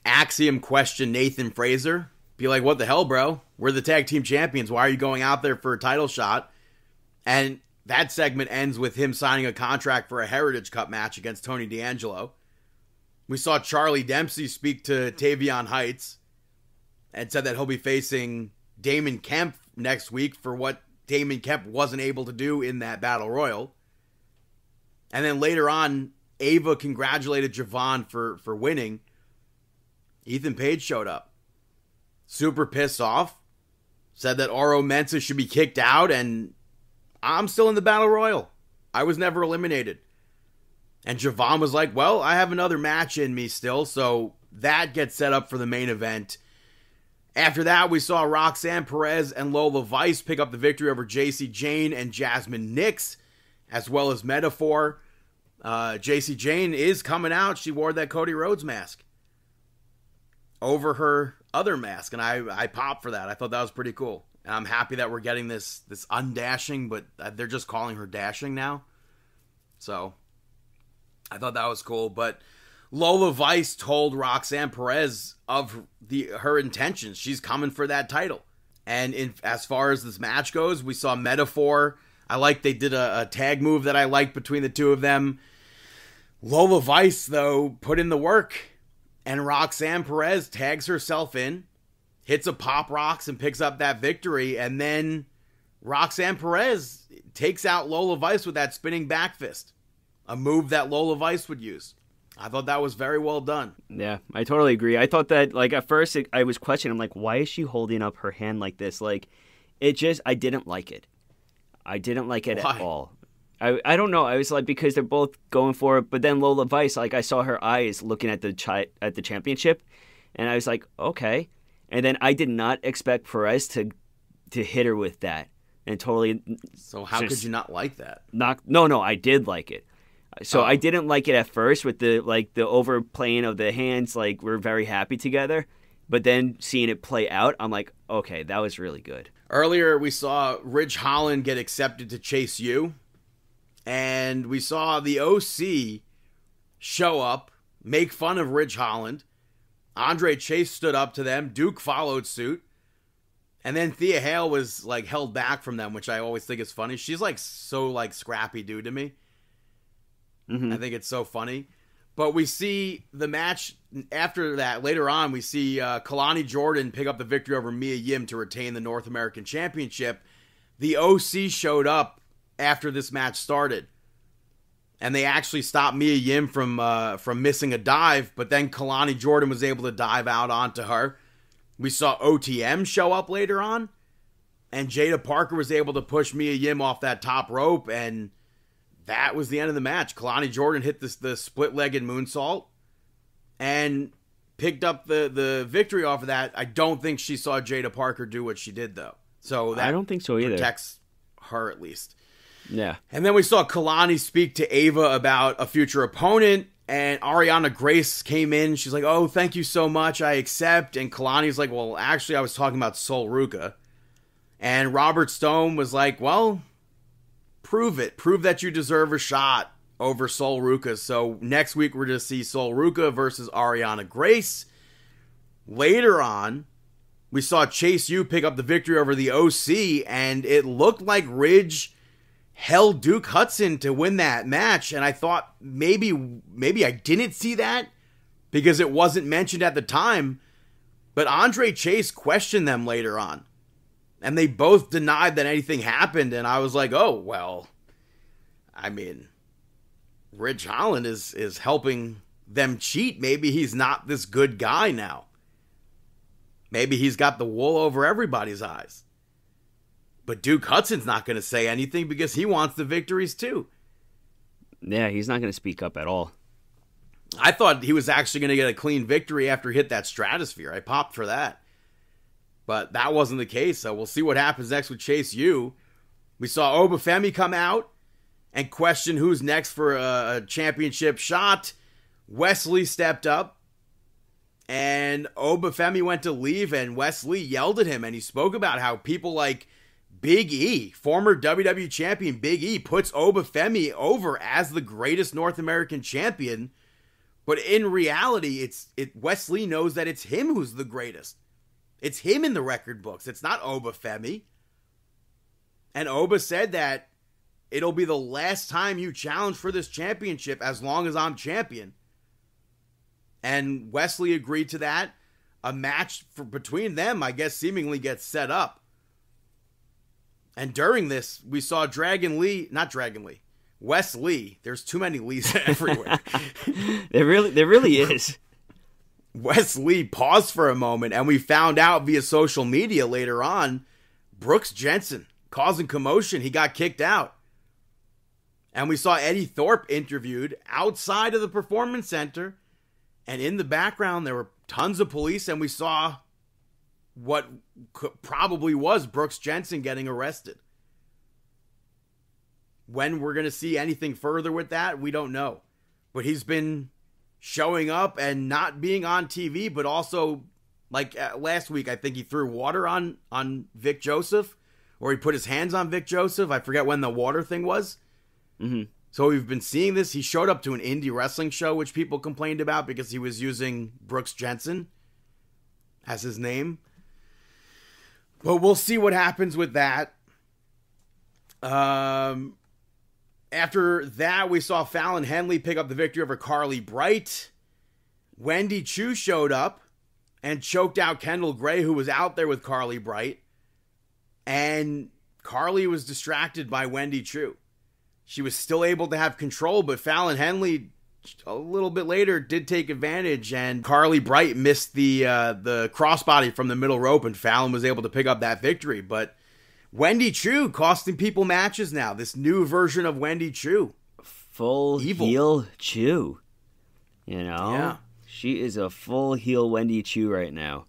Speaker 3: Axiom question Nathan Fraser. Be like, what the hell, bro? We're the tag team champions. Why are you going out there for a title shot? And that segment ends with him signing a contract for a Heritage Cup match against Tony D'Angelo. We saw Charlie Dempsey speak to Tavion Heights and said that he'll be facing Damon Kemp next week for what Damon Kemp wasn't able to do in that Battle Royal. And then later on, Ava congratulated Javon for winning. Ethan Page showed up. Super pissed off. Said that Oro Mensah should be kicked out, and I'm still in the Battle Royal. I was never eliminated. And Javon was like, well, I have another match in me still, so that gets set up for the main event. After that, we saw Roxanne Perez and Lola Vice pick up the victory over JC Jane and Jasmine Nix, as well as Metaphor. JC Jane is coming out. She wore that Cody Rhodes mask over her other mask, and I popped for that. I thought that was pretty cool. And I'm happy that we're getting this undashing, but they're just calling her dashing now. So I thought that was cool. But Lola Vice told Roxanne Perez of her intentions. She's coming for that title. And as far as this match goes, we saw Metaphor. I like they did a tag move that I liked between the two of them. Lola Vice, though, put in the work, and Roxanne Perez tags herself in, hits a pop rocks, and picks up that victory, and then Roxanne Perez takes out Lola Vice with that spinning back fist, a move that Lola Vice would use. I thought that was very well done.
Speaker 2: Yeah, I totally agree. I thought that, like, at first I was questioning, I'm like, why is she holding up her hand like this? Like, I didn't like it. I didn't like it at all. I don't know. I was like, because they're both going for it, but then Lola Vice, like, I saw her eyes looking at the championship, and I was like, okay. And then I did not expect Perez to hit her with that, and totally.
Speaker 3: So how could you not like that?
Speaker 2: No, I did like it. So I didn't like it at first with the overplaying of the hands. Like, we're very happy together, but then seeing it play out, I'm like, okay, that was really good.
Speaker 3: Earlier, we saw Ridge Holland get accepted to Chase U. And we saw the OC show up, make fun of Ridge Holland. Andre Chase stood up to them. Duke followed suit. And then Thea Hale was, like, held back from them, which I always think is funny. She's, like, so, like, scrappy dude to me. Mm-hmm. I think it's so funny. But we see the match after that. Later on, we see Kalani Jordan pick up the victory over Mia Yim to retain the North American Championship. The OC showed up after this match started, and they actually stopped Mia Yim from missing a dive, but then Kalani Jordan was able to dive out onto her. We saw OTM show up later on, and Jada Parker was able to push Mia Yim off that top rope, and that was the end of the match. Kalani Jordan hit the split-legged moonsault and picked up the victory off of that. I don't think she saw Jada Parker do what she did, though. So that
Speaker 2: I don't think so either.
Speaker 3: Protects her, at least.
Speaker 2: Yeah.
Speaker 3: And then we saw Kalani speak to Ava about a future opponent, and Ariana Grace came in. She's like, oh, thank you so much. I accept. And Kalani's like, well, actually, I was talking about Sol Ruca. And Robert Stone was like, well, prove it. Prove that you deserve a shot over Sol Ruca. So next week, we're going to see Sol Ruca versus Ariana Grace. Later on, we saw Chase U pick up the victory over the OC, and it looked like Ridge held Duke Hudson to win that match, and I thought maybe I didn't see that because it wasn't mentioned at the time, but Andre Chase questioned them later on, and they both denied that anything happened, and I was like, oh, well, I mean, Ridge Holland is helping them cheat. Maybe he's not this good guy now. Maybe he's got the wool over everybody's eyes. But Duke Hudson's not going to say anything because he wants the victories too.
Speaker 2: Yeah, he's not going to speak up at all.
Speaker 3: I thought he was actually going to get a clean victory after he hit that stratosphere. I popped for that. But that wasn't the case, so we'll see what happens next with Chase U. We saw Obafemi come out and question who's next for a championship shot. Wesley stepped up, and Obafemi went to leave, and Wesley yelled at him, and he spoke about how people like Big E, former WWE champion Big E, puts Obafemi over as the greatest North American champion, but in reality, Wesley knows that it's him who's the greatest. It's him in the record books. It's not Obafemi. And Oba said that it'll be the last time you challenge for this championship as long as I'm champion. And Wesley agreed to that. A match between them, I guess, seemingly gets set up. And during this, we saw Wes Lee. There's too many Lees everywhere.
Speaker 2: There really is.
Speaker 3: Wes Lee paused for a moment, and we found out via social media later on, Brooks Jensen causing commotion. He got kicked out. And we saw Eddie Thorpe interviewed outside of the Performance Center. And in the background, there were tons of police, and we saw what probably was Brooks Jensen getting arrested. When we're going to see anything further with that, we don't know. But he's been showing up and not being on TV, but also, like last week, I think he threw water on Vic Joseph, or he put his hands on Vic Joseph. I forget when the water thing was.
Speaker 2: Mm-hmm.
Speaker 3: So we've been seeing this. He showed up to an indie wrestling show, which people complained about because he was using Brooks Jensen as his name. But we'll see what happens with that. After that, we saw Fallon Henley pick up the victory over Carly Bright. Wendy Chu showed up and choked out Kendall Gray, who was out there with Carly Bright. And Carly was distracted by Wendy Chu. She was still able to have control, but Fallon Henley, a little bit later, did take advantage, and Carly Bright missed the crossbody from the middle rope, and Fallon was able to pick up that victory. But Wendy Chu costing people matches now. This new version of Wendy Chu.
Speaker 2: Full
Speaker 3: Evil.
Speaker 2: heel Chu. You know?
Speaker 3: Yeah.
Speaker 2: She is a full heel Wendy Chu right now.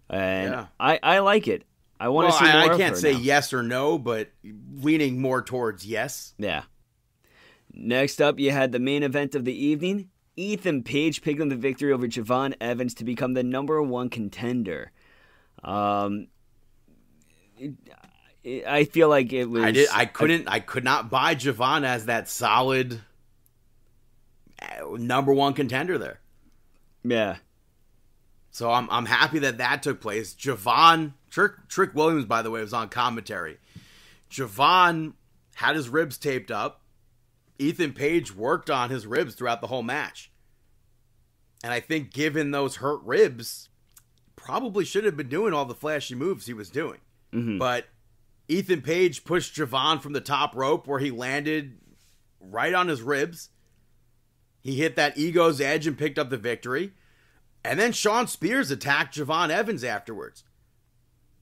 Speaker 2: And
Speaker 3: Yeah.
Speaker 2: I like it. I want to see more
Speaker 3: I
Speaker 2: of
Speaker 3: can't
Speaker 2: her
Speaker 3: say
Speaker 2: now.
Speaker 3: yes or no, but leaning more towards yes.
Speaker 2: Yeah. Next up, you had the main event of the evening. Ethan Page picking up the victory over Javon Evans to become the number 1 contender. I feel like it was.
Speaker 3: I could not buy Javon as that solid number 1 contender there.
Speaker 2: Yeah.
Speaker 3: So I'm happy that took place. Javon, Trick Williams, by the way, was on commentary. Javon had his ribs taped up. Ethan Page worked on his ribs throughout the whole match. And I think given those hurt ribs, probably should have been doing all the flashy moves he was doing.
Speaker 2: Mm-hmm.
Speaker 3: But Ethan Page pushed Javon from the top rope where he landed right on his ribs. He hit that ego's edge and picked up the victory. And then Sean Spears attacked Javon Evans afterwards.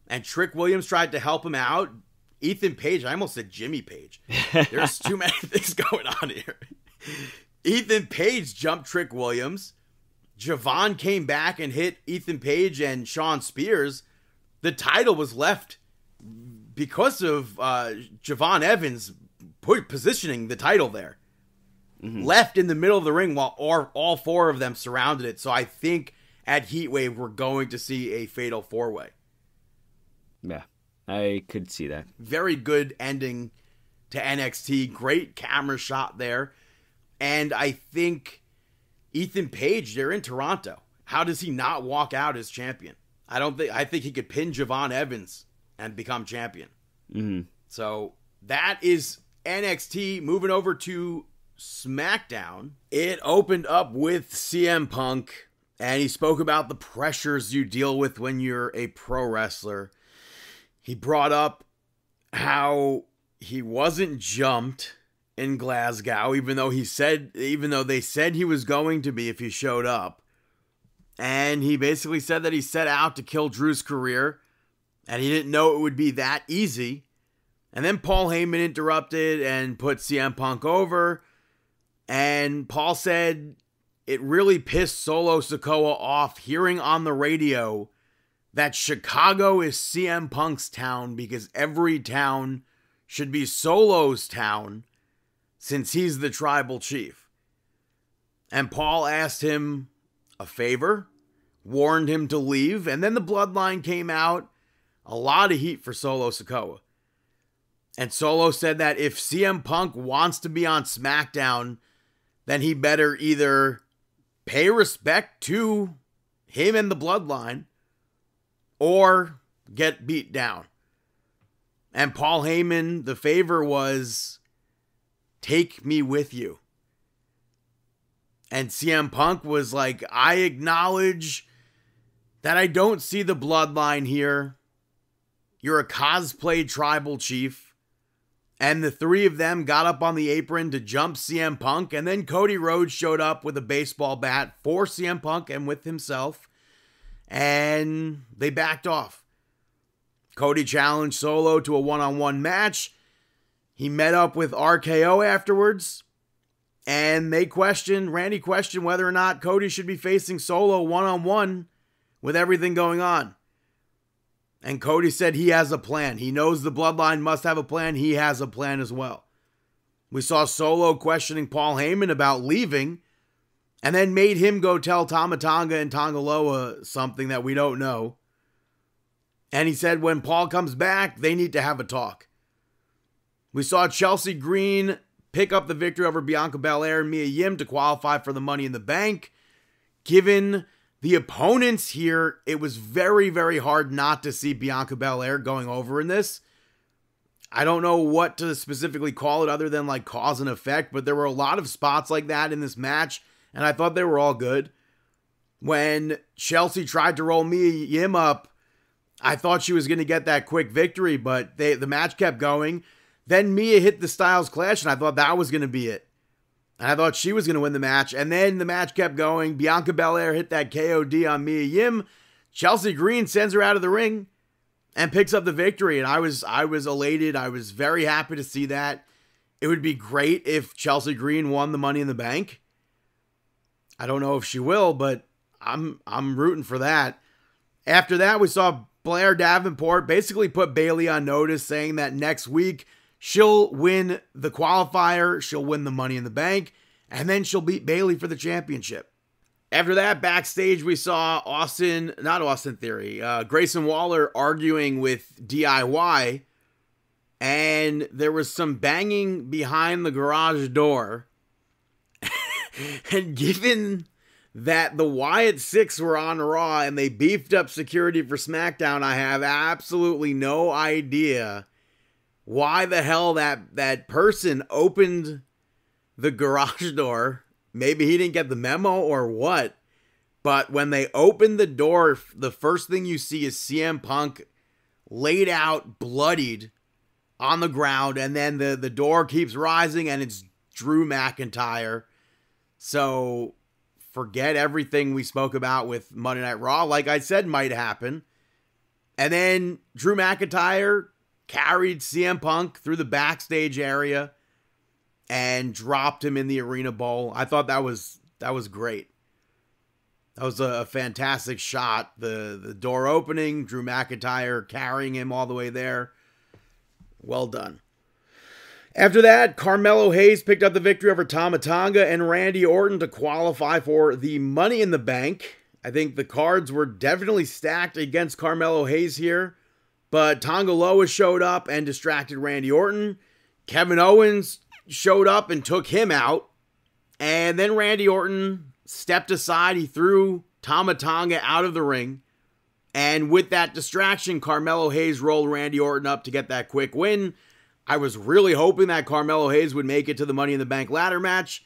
Speaker 3: And Trick Williams tried to help him out. Ethan Page, I almost said Jimmy Page. There's too many things going on here. Ethan Page jumped Trick Williams. Javon came back and hit Ethan Page and Sean Spears. The title was left because of Javon Evans positioning the title there. Mm-hmm. Left in the middle of the ring while all 4 of them surrounded it. So I think at Heatwave we're going to see a fatal 4-way.
Speaker 2: Yeah, I could see that.
Speaker 3: Very good ending to NXT. Great camera shot there. And I think Ethan Page, they're in Toronto. How does he not walk out as champion? I think he could pin Javon Evans and become champion.
Speaker 2: Mm-hmm.
Speaker 3: So that is NXT. Moving over to SmackDown. It opened up with CM Punk, and he spoke about the pressures you deal with when you're a pro wrestler. He brought up how he wasn't jumped in Glasgow, even though they said he was going to be if he showed up. And he basically said that he set out to kill Drew's career, and he didn't know it would be that easy. And then Paul Heyman interrupted and put CM Punk over. And Paul said it really pissed Solo Sikoa off hearing on the radio that Chicago is CM Punk's town because every town should be Solo's town since he's the tribal chief. And Paul asked him a favor, warned him to leave, and then the bloodline came out. A lot of heat for Solo Sikoa. And Solo said that if CM Punk wants to be on SmackDown, then he better either pay respect to him and the bloodline or get beat down. And Paul Heyman, the favor was, take me with you. And CM Punk was like, I acknowledge that I don't see the bloodline here. You're a cosplay tribal chief. And the 3 of them got up on the apron to jump CM Punk. And then Cody Rhodes showed up with a baseball bat for CM Punk and with himself. And they backed off. Cody challenged Solo to a one-on-one match. He met up with RKO afterwards. And Randy questioned whether or not Cody should be facing Solo one-on-one with everything going on. And Cody said he has a plan. He knows the bloodline must have a plan. He has a plan as well. We saw Solo questioning Paul Heyman about leaving and then made him go tell Tama Tonga and Tongaloa something that we don't know. And he said when Paul comes back, they need to have a talk. We saw Chelsea Green pick up the victory over Bianca Belair and Mia Yim to qualify for the Money in the Bank. Given the opponents here, it was very, very hard not to see Bianca Belair going over in this. I don't know what to specifically call it other than like cause and effect, but there were a lot of spots like that in this match, and I thought they were all good. When Chelsea tried to roll Mia Yim up, I thought she was going to get that quick victory, but the match kept going. Then Mia hit the Styles Clash, and I thought that was going to be it. And I thought she was going to win the match, and then the match kept going. Bianca Belair hit that KOD on Mia Yim. Chelsea Green sends her out of the ring and picks up the victory, and I was elated. I was very happy to see that. It would be great if Chelsea Green won the Money in the Bank. I don't know if she will, but I'm rooting for that. After that, we saw Blair Davenport basically put Bayley on notice, saying that next week she'll win the qualifier, she'll win the Money in the Bank, and then she'll beat Bayley for the championship. After that, backstage, we saw Grayson Waller arguing with DIY, and there was some banging behind the garage door. And given that the Wyatt Sick6 were on Raw and they beefed up security for SmackDown, I have absolutely no idea why the hell that person opened the garage door. Maybe he didn't get the memo or what. But when they opened the door, the first thing you see is CM Punk laid out, bloodied on the ground. And then the door keeps rising and it's Drew McIntyre. So forget everything we spoke about with Monday Night Raw. Like I said, might happen. And then Drew McIntyre carried CM Punk through the backstage area and dropped him in the Arena Bowl. I thought that was great. That was a fantastic shot. The door opening, Drew McIntyre carrying him all the way there. Well done. After that, Carmelo Hayes picked up the victory over Tama Tonga and Randy Orton to qualify for the Money in the Bank. I think the cards were definitely stacked against Carmelo Hayes here, but Tonga Loa showed up and distracted Randy Orton. Kevin Owens showed up and took him out, and then Randy Orton stepped aside. He threw Tama Tonga out of the ring, and with that distraction, Carmelo Hayes rolled Randy Orton up to get that quick win. I was really hoping that Carmelo Hayes would make it to the Money in the Bank ladder match.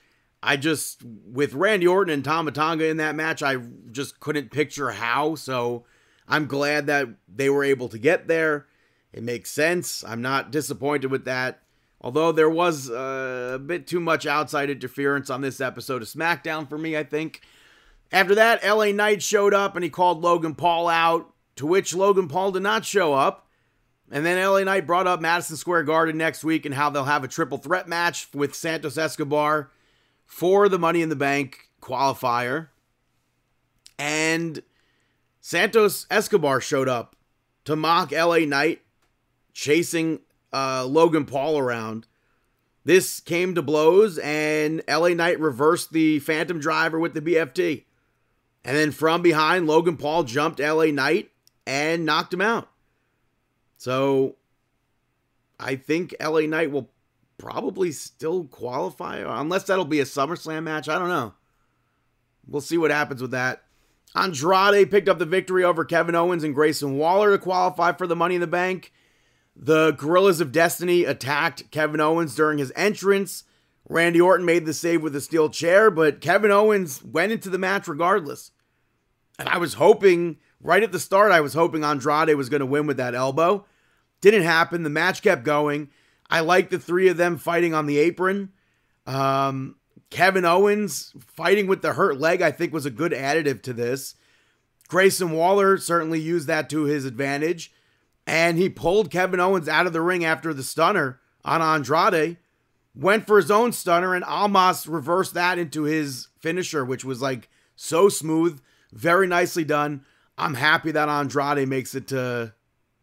Speaker 3: With Randy Orton and Tama Tonga in that match, I just couldn't picture how. So I'm glad that they were able to get there. It makes sense. I'm not disappointed with that. Although there was a bit too much outside interference on this episode of SmackDown for me, I think. After that, LA Knight showed up and he called Logan Paul out, to which Logan Paul did not show up. And then LA Knight brought up Madison Square Garden next week and how they'll have a triple threat match with Santos Escobar for the Money in the Bank qualifier. And Santos Escobar showed up to mock LA Knight, chasing Logan Paul around. This came to blows, and LA Knight reversed the Phantom Driver with the BFT. And then from behind, Logan Paul jumped LA Knight and knocked him out. So, I think LA Knight will probably still qualify, unless that'll be a SummerSlam match. I don't know. We'll see what happens with that. Andrade picked up the victory over Kevin Owens and Grayson Waller to qualify for the Money in the Bank. The Guerrillas of Destiny attacked Kevin Owens during his entrance. Randy Orton made the save with a steel chair, but Kevin Owens went into the match regardless. And I was hoping, right at the start, Andrade was going to win with that elbow. Didn't happen. The match kept going. I like the three of them fighting on the apron. Kevin Owens fighting with the hurt leg, I think, was a good additive to this. Grayson Waller certainly used that to his advantage. And he pulled Kevin Owens out of the ring after the stunner on Andrade. Went for his own stunner, and Almas reversed that into his finisher, which was like so smooth. Very nicely done. I'm happy that Andrade makes it to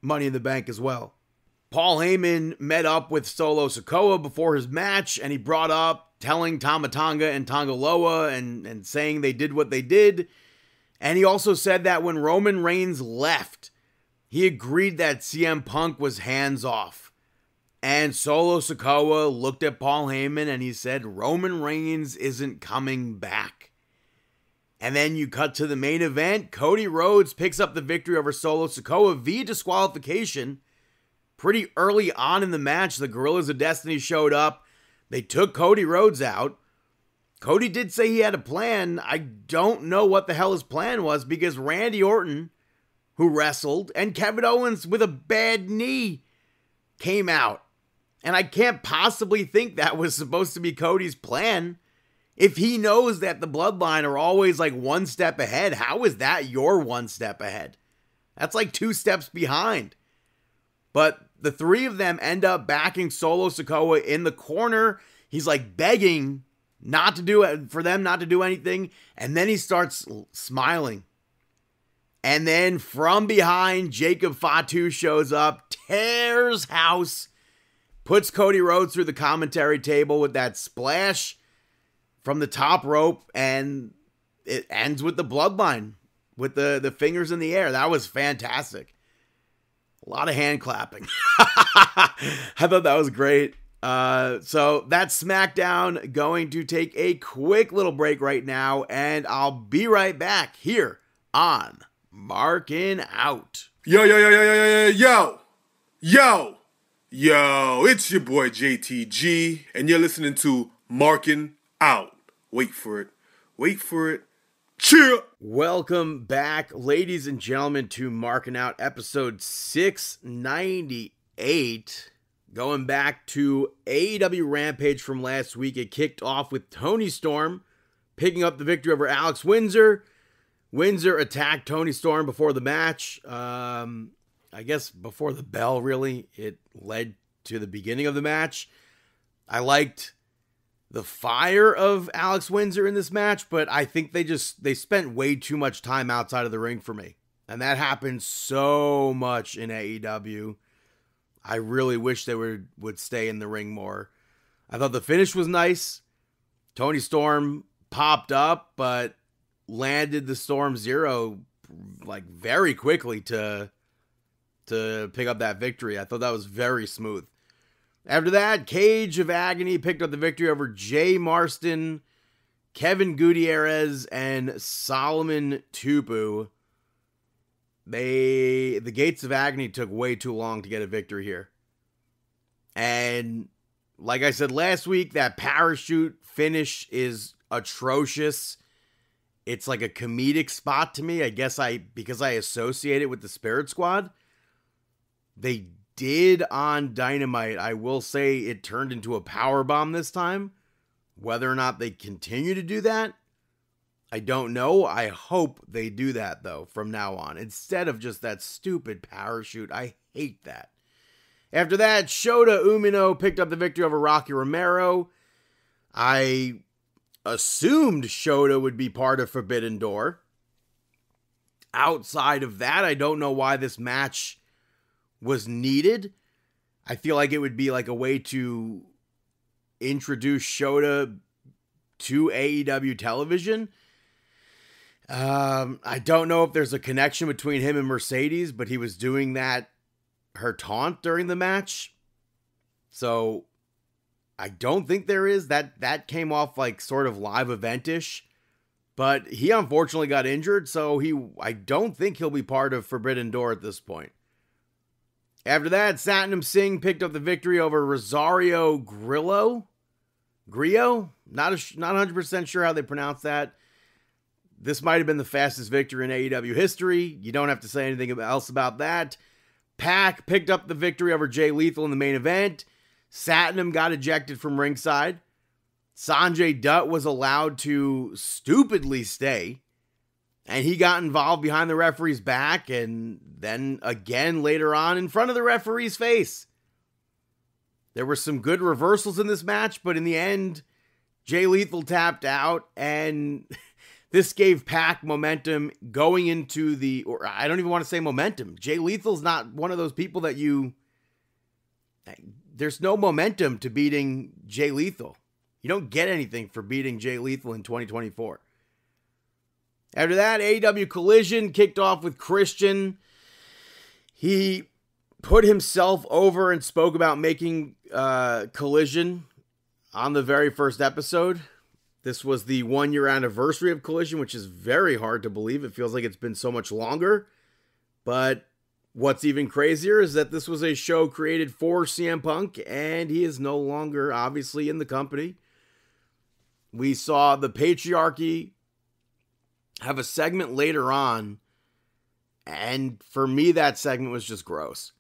Speaker 3: Money in the Bank as well. Paul Heyman met up with Solo Sikoa before his match, and he brought up telling Tama Tonga and Tonga Loa and saying they did what they did. And he also said that when Roman Reigns left, he agreed that CM Punk was hands off. And Solo Sikoa looked at Paul Heyman and he said, Roman Reigns isn't coming back. And then you cut to the main event. Cody Rhodes picks up the victory over Solo Sikoa via disqualification. pretty early on in the match, the Guerrillas of Destiny showed up. They took Cody Rhodes out. Cody did say he had a plan. I don't know what the hell his plan was because Randy Orton, who wrestled, and Kevin Owens with a bad knee came out. And I can't possibly think that was supposed to be Cody's plan. If he knows that the Bloodline are always like one step ahead, how is that your one step ahead? That's like 2 steps behind. But the 3 of them end up backing Solo Sikoa in the corner. He's like begging for them not to do anything. And then he starts smiling. And then from behind, Jacob Fatu shows up, tears house, puts Cody Rhodes through the commentary table with that splash from the top rope, and it ends with the Bloodline with the fingers in the air. That was fantastic. A lot of hand clapping. I thought that was great. So that's SmackDown. Going to take a quick little break right now, and I'll be right back here on Markin Out.
Speaker 4: Yo, it's your boy JTG, and you're listening to Markin Out. Wait for it. Cheer!
Speaker 3: Welcome back, ladies and gentlemen, to Markin Out, episode 698. Going back to AEW Rampage from last week, it kicked off with Toni Storm picking up the victory over Alex Windsor. Windsor attacked Toni Storm before the match. I guess before the bell, really. It led to the beginning of the match. I liked the fire of Alex Windsor in this match, but I think they spent way too much time outside of the ring for me. And that happens so much in AEW. I really wish they would stay in the ring more. I thought the finish was nice. Toni Storm popped up, but landed the Storm Zero like very quickly to pick up that victory. I thought that was very smooth. After that, Cage of Agony picked up the victory over Jay Marston, Kevin Gutierrez, and Solomon Tupu. The Gates of Agony took way too long to get a victory here. And like I said last week, that parachute finish is atrocious. It's like a comedic spot to me. I guess because I associate it with the Spirit Squad. They did on Dynamite. I will say it turned into a powerbomb this time. Whether or not they continue to do that, I don't know. I hope they do that, though, from now on. Instead of just that stupid parachute. I hate that. After that, Shota Umino picked up the victory over Rocky Romero. I assumed Shota would be part of Forbidden Door. Outside of that, I don't know why this match was needed. I feel like it would be like a way to introduce Shota to AEW television. I don't know if there's a connection between him and Mercedes, but he was doing her taunt during the match. So I don't think there is. That came off like sort of live event-ish. But he unfortunately got injured, so I don't think he'll be part of Forbidden Door at this point. After that, Satnam Singh picked up the victory over Rosario Grillo. Not 100% sure how they pronounce that. This might have been the fastest victory in AEW history. You don't have to say anything else about that. Pac picked up the victory over Jay Lethal in the main event. Satnam got ejected from ringside. Sanjay Dutt was allowed to stupidly stay. And he got involved behind the referee's back and then again later on in front of the referee's face. There were some good reversals in this match, but in the end, Jay Lethal tapped out, and this gave Pac momentum going into or I don't even want to say momentum. Jay Lethal's not one of those people that there's no momentum to beating Jay Lethal. You don't get anything for beating Jay Lethal in 2024. After that, AEW Collision kicked off with Christian. He put himself over and spoke about making Collision on the very first episode. This was the 1-year anniversary of Collision, which is very hard to believe. It feels like it's been so much longer. But what's even crazier is that this was a show created for CM Punk, and he is no longer, obviously, in the company. We saw the Patriarchy have a segment later on, and for me, that segment was just gross.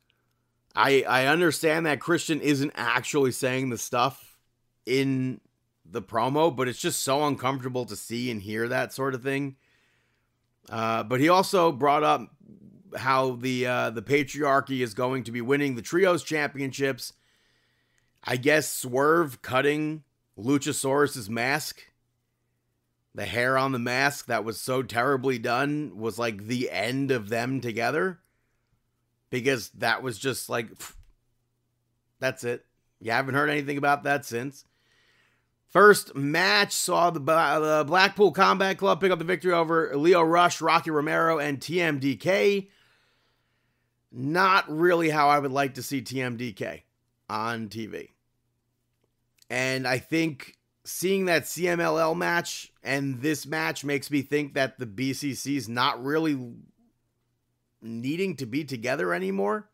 Speaker 3: I understand that Christian isn't actually saying the stuff in the promo, but it's just so uncomfortable to see and hear that sort of thing. But he also brought up how the Patriarchy is going to be winning the Trios Championships. I guess Swerve cutting Luchasaurus's mask, the hair on the mask that was so terribly done, was like the end of them together. Because that was just like, that's it. You haven't heard anything about that since. First match saw the Blackpool Combat Club pick up the victory over Lio Rush, Rocky Romero, and TMDK. Not really how I would like to see TMDK on TV. And I think seeing that CMLL match and this match makes me think that the BCC's not really needing to be together anymore.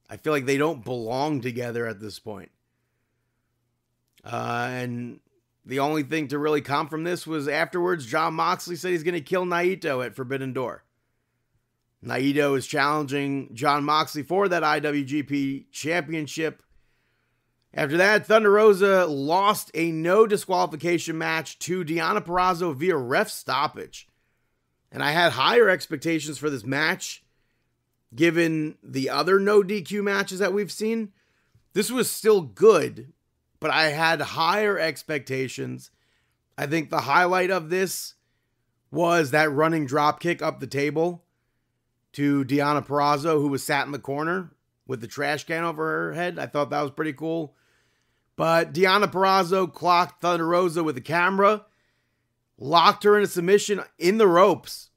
Speaker 3: I feel like they don't belong together at this point. And the only thing to really come from this was afterwards, Jon Moxley said he's going to kill Naito at Forbidden Door. Naito is challenging Jon Moxley for that IWGP Championship. After that, Thunder Rosa lost a no disqualification match to Deonna Purrazzo via ref stoppage. And I had higher expectations for this match, given the other no DQ matches that we've seen. This was still good, but I had higher expectations. I think the highlight of this was that running drop kick up the table to Deonna Purrazzo, who was sat in the corner with the trash can over her head. I thought that was pretty cool. But Deonna Purrazzo clocked Thunder Rosa with the camera, locked her in a submission in the ropes,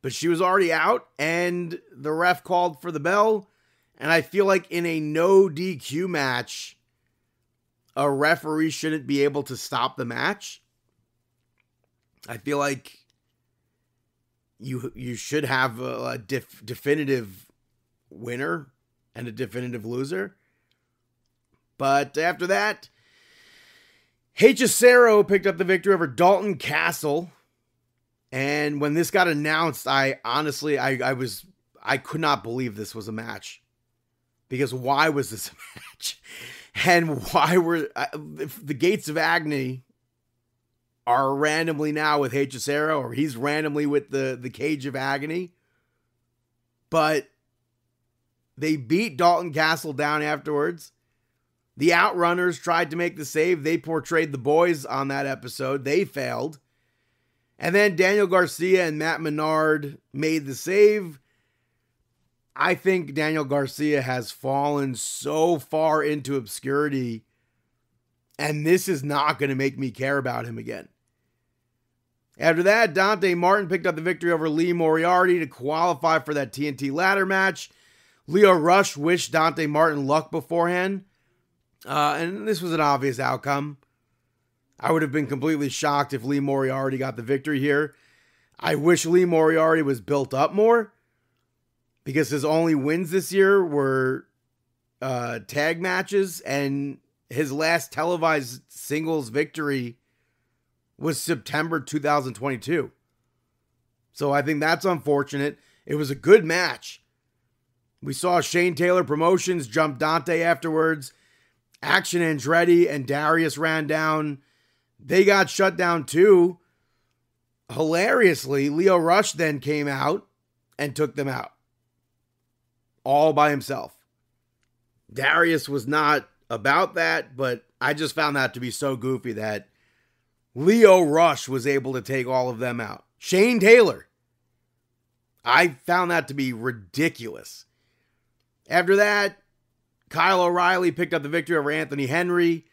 Speaker 3: but she was already out, and the ref called for the bell. And I feel like in a no DQ match, a referee shouldn't be able to stop the match. I feel like you should have a definitive winner and a definitive loser. But after that, Hechicero picked up the victory over Dalton Castle. And when this got announced, I honestly could not believe this was a match. Because why was this a match? And why were the Gates of Agony are randomly now with Hechicero, or he's randomly with the Cage of Agony. But they beat Dalton Castle down afterwards. The Outrunners tried to make the save. They portrayed the boys on that episode. They failed. And then Daniel Garcia and Matt Menard made the save. I think Daniel Garcia has fallen so far into obscurity, and this is not going to make me care about him again. After that, Dante Martin picked up the victory over Lee Moriarty to qualify for that TNT ladder match. Lio Rush wished Dante Martin luck beforehand. And this was an obvious outcome. I would have been completely shocked if Lee Moriarty got the victory here. I wish Lee Moriarty was built up more, because his only wins this year were tag matches, and his last televised singles victory was September 2022. So I think that's unfortunate. It was a good match. We saw Shane Taylor Promotions jump Dante afterwards. Action Andretti and Darius ran down. They got shut down too. Hilariously, Lio Rush then came out and took them out. All by himself. Darius was not about that, but I just found that to be so goofy that Lio Rush was able to take all of them out. Shane Taylor. I found that to be ridiculous. After that, Kyle O'Reilly picked up the victory over Anthony Henry.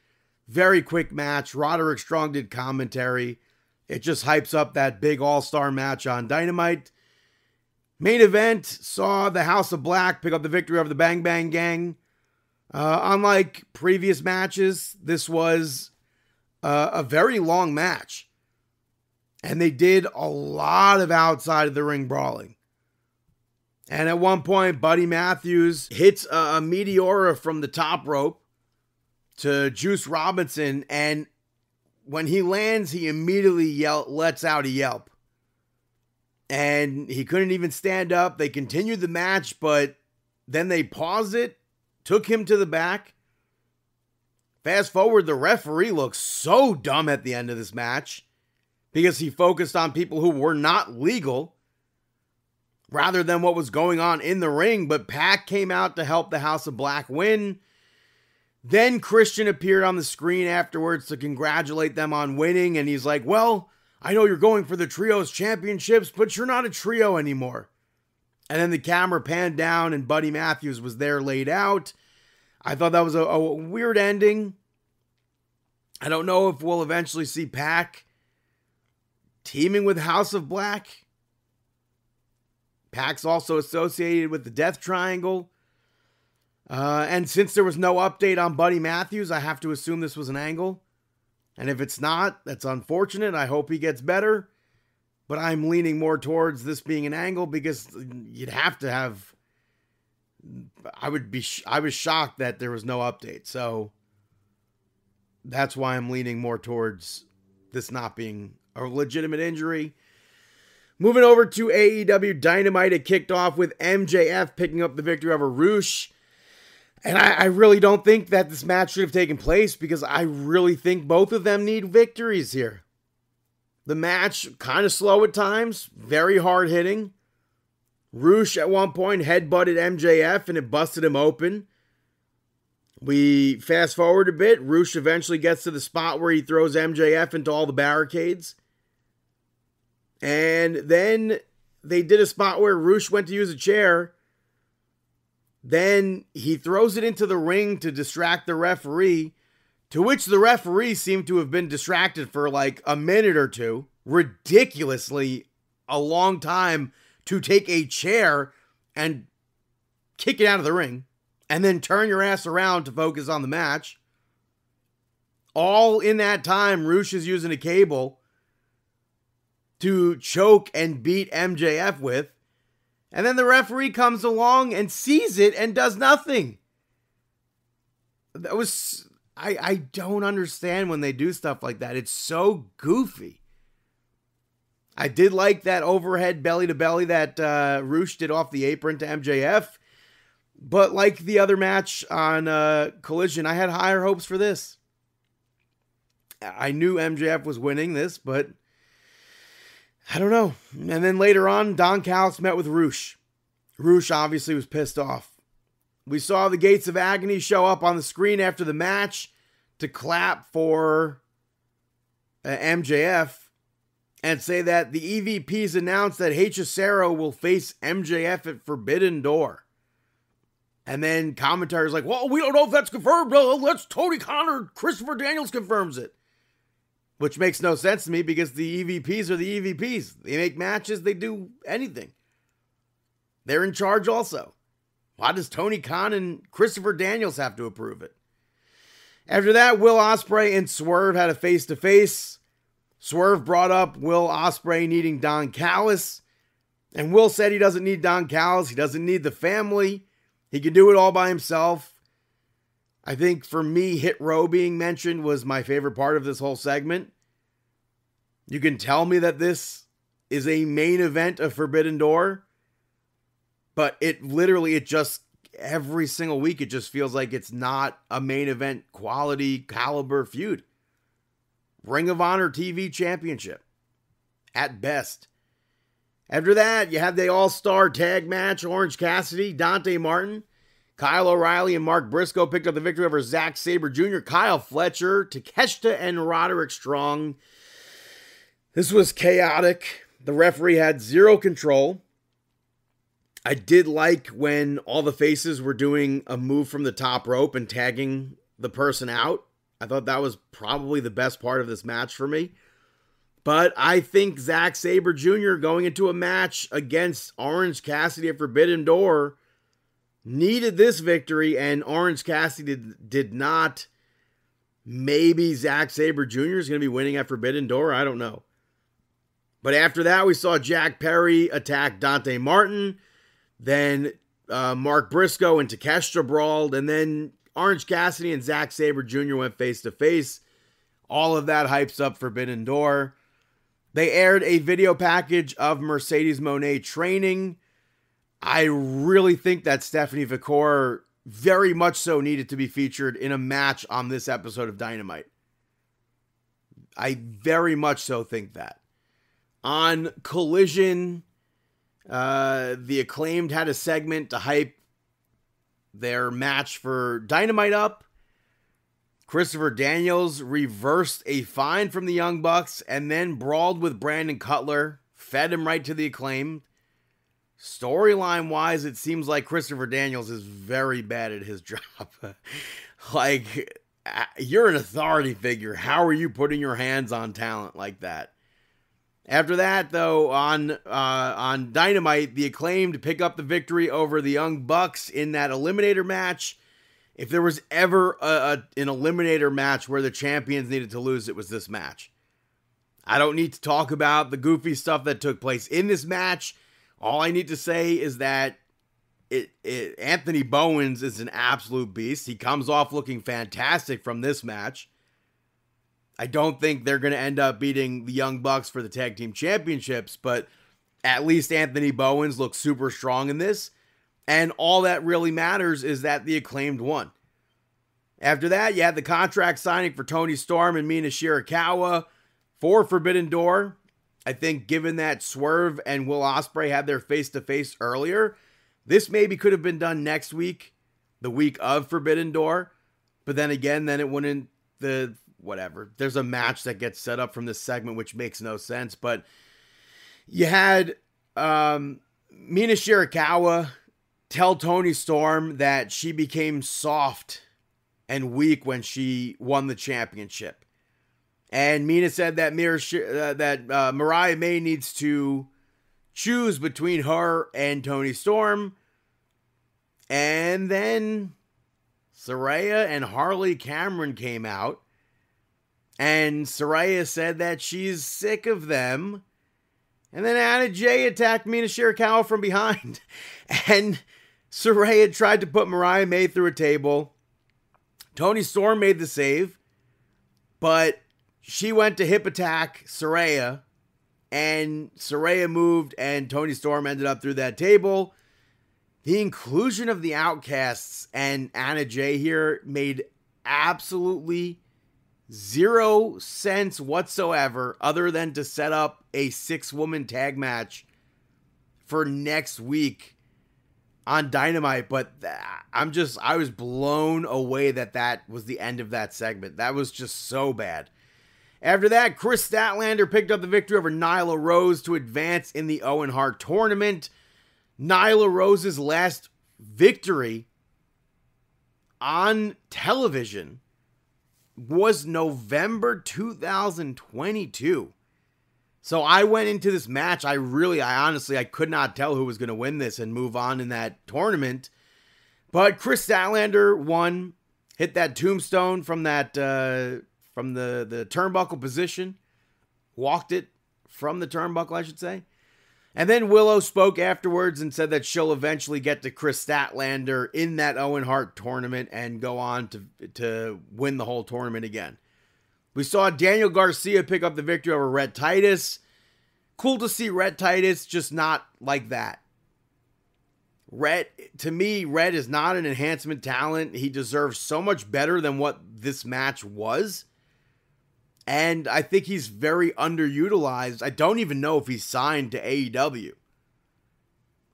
Speaker 3: Very quick match. Roderick Strong did commentary. It just hypes up that big all-star match on Dynamite. Main event saw the House of Black pick up the victory over the Bang Bang Gang. Unlike previous matches, this was a very long match. And they did a lot of outside of the ring brawling. And at one point, Buddy Matthews hits a Meteora from the top rope to Juice Robinson. And when he lands, he immediately lets out a yelp. And he couldn't even stand up. They continued the match, but then they paused it, took him to the back. Fast forward, the referee looks so dumb at the end of this match because he focused on people who were not legal rather than what was going on in the ring. But Pac came out to help the House of Black win. Then Christian appeared on the screen afterwards to congratulate them on winning. And he's like, well, I know you're going for the trios championships, but you're not a trio anymore. And then the camera panned down and Buddy Matthews was there laid out. I thought that was a weird ending. I don't know if we'll eventually see Pac teaming with House of Black. Pac's also associated with the Death Triangle. And since there was no update on Buddy Matthews, I have to assume this was an angle. And if it's not, that's unfortunate. I hope he gets better. But I'm leaning more towards this being an angle because you'd have to have... I was shocked that there was no update. So that's why I'm leaning more towards this not being a legitimate injury. Moving over to AEW Dynamite, it kicked off with MJF picking up the victory over Roosh. And I really don't think that this match should have taken place because I really think both of them need victories here. The match, kind of slow at times, very hard hitting. Roosh at one point headbutted MJF and it busted him open. We fast forward a bit. Roosh eventually gets to the spot where he throws MJF into all the barricades. And then they did a spot where Roosh went to use a chair. Then he throws it into the ring to distract the referee, to which the referee seemed to have been distracted for like a minute or two. Ridiculously a long time to take a chair and kick it out of the ring and then turn your ass around to focus on the match. All in that time, Roosh is using a cable to choke and beat MJF with. And then the referee comes along and sees it and does nothing. That was... I don't understand when they do stuff like that. It's so goofy. I did like that overhead belly to belly that Roosh did off the apron to MJF. But like the other match on Collision, I had higher hopes for this. I knew MJF was winning this, but I don't know. And then later on, Don Callis met with Roosh. Roosh obviously was pissed off. We saw the Gates of Agony show up on the screen after the match to clap for MJF and say that the EVPs announced that Hechicero will face MJF at Forbidden Door. And then commentators like, well, we don't know if that's confirmed. Let's Tony Khan or Christopher Daniels confirms it. Which makes no sense to me because the EVPs are the EVPs. They make matches, they do anything. They're in charge also. Why does Tony Khan and Christopher Daniels have to approve it? After that, Will Ospreay and Swerve had a face-to-face. Swerve brought up Will Ospreay needing Don Callis. And Will said he doesn't need Don Callis. He doesn't need the family. He can do it all by himself. I think for me, Hit Row being mentioned was my favorite part of this whole segment. You can tell me that this is a main event of Forbidden Door. But it just, every single week, it just feels like it's not a main event quality caliber feud. Ring of Honor TV Championship. At best. After that, you have the All-Star Tag Match. Orange Cassidy, Dante Martin, Kyle O'Reilly, and Mark Briscoe picked up the victory over Zack Sabre Jr., Kyle Fletcher, Takeshita, and Roderick Strong. This was chaotic. The referee had zero control. I did like when all the faces were doing a move from the top rope and tagging the person out. I thought that was probably the best part of this match for me. But I think Zack Sabre Jr. going into a match against Orange Cassidy at Forbidden Door needed this victory, and Orange Cassidy did not. Maybe Zack Sabre Jr. is going to be winning at Forbidden Door. I don't know. But after that, we saw Jack Perry attack Dante Martin. Then Mark Briscoe and Takeshita brawled, and then Orange Cassidy and Zack Sabre Jr. went face-to-face. All of that hypes up Forbidden Door. They aired a video package of Mercedes Moné training. I really think that Stephanie Vicor very much so needed to be featured in a match on this episode of Dynamite. I very much so think that. On Collision, the Acclaimed had a segment to hype their match for Dynamite up. Christopher Daniels reversed a fine from the Young Bucks and then brawled with Brandon Cutler, fed him right to the Acclaimed. Storyline wise, it seems like Christopher Daniels is very bad at his job. Like, you're an authority figure. How are you putting your hands on talent like that? After that, though, on Dynamite, the Acclaimed pick up the victory over the Young Bucks in that Eliminator match. If there was ever an Eliminator match where the champions needed to lose, it was this match. I don't need to talk about the goofy stuff that took place in this match. All I need to say is that Anthony Bowens is an absolute beast. He comes off looking fantastic from this match. I don't think they're going to end up beating the Young Bucks for the tag team championships, but at least Anthony Bowens looks super strong in this. And all that really matters is that the Acclaimed won. After that, you had the contract signing for Tony Storm and Mina Shirakawa for Forbidden Door. I think given that Swerve and Will Ospreay had their face-to-face earlier, this maybe could have been done next week, the week of Forbidden Door. But then again, then it wouldn't, whatever. There's a match that gets set up from this segment, which makes no sense. But you had Mina Shirakawa tell Tony Storm that she became soft and weak when she won the championship. And Mina said that Mariah May needs to choose between her and Tony Storm. And then Saraya and Harley Cameron came out. And Saraya said that she's sick of them. And then Anna Jay attacked Mina Shirakawa from behind. And Saraya tried to put Mariah May through a table. Tony Storm made the save. But she went to hip attack Saraya. And Saraya moved and Tony Storm ended up through that table. The inclusion of the Outcasts and Anna Jay here made absolutely zero sense whatsoever, other than to set up a 6-woman tag match for next week on Dynamite. But I was blown away that was the end of that segment. That was just so bad. After that, Chris Statlander picked up the victory over Nyla Rose to advance in the Owen Hart tournament. Nyla Rose's last victory on television was November 2022. So I went into this match. I honestly could not tell who was going to win this and move on in that tournament. But Chris Statlander won, hit that tombstone from that, from the turnbuckle position, walked it from the turnbuckle, I should say. And then Willow spoke afterwards and said that she'll eventually get to Chris Statlander in that Owen Hart tournament and go on to win the whole tournament again. We saw Daniel Garcia pick up the victory over Rhett Titus. Cool to see Rhett Titus, just not like that. To me, Rhett is not an enhancement talent. He deserves so much better than what this match was. And I think he's very underutilized. I don't even know if he's signed to AEW.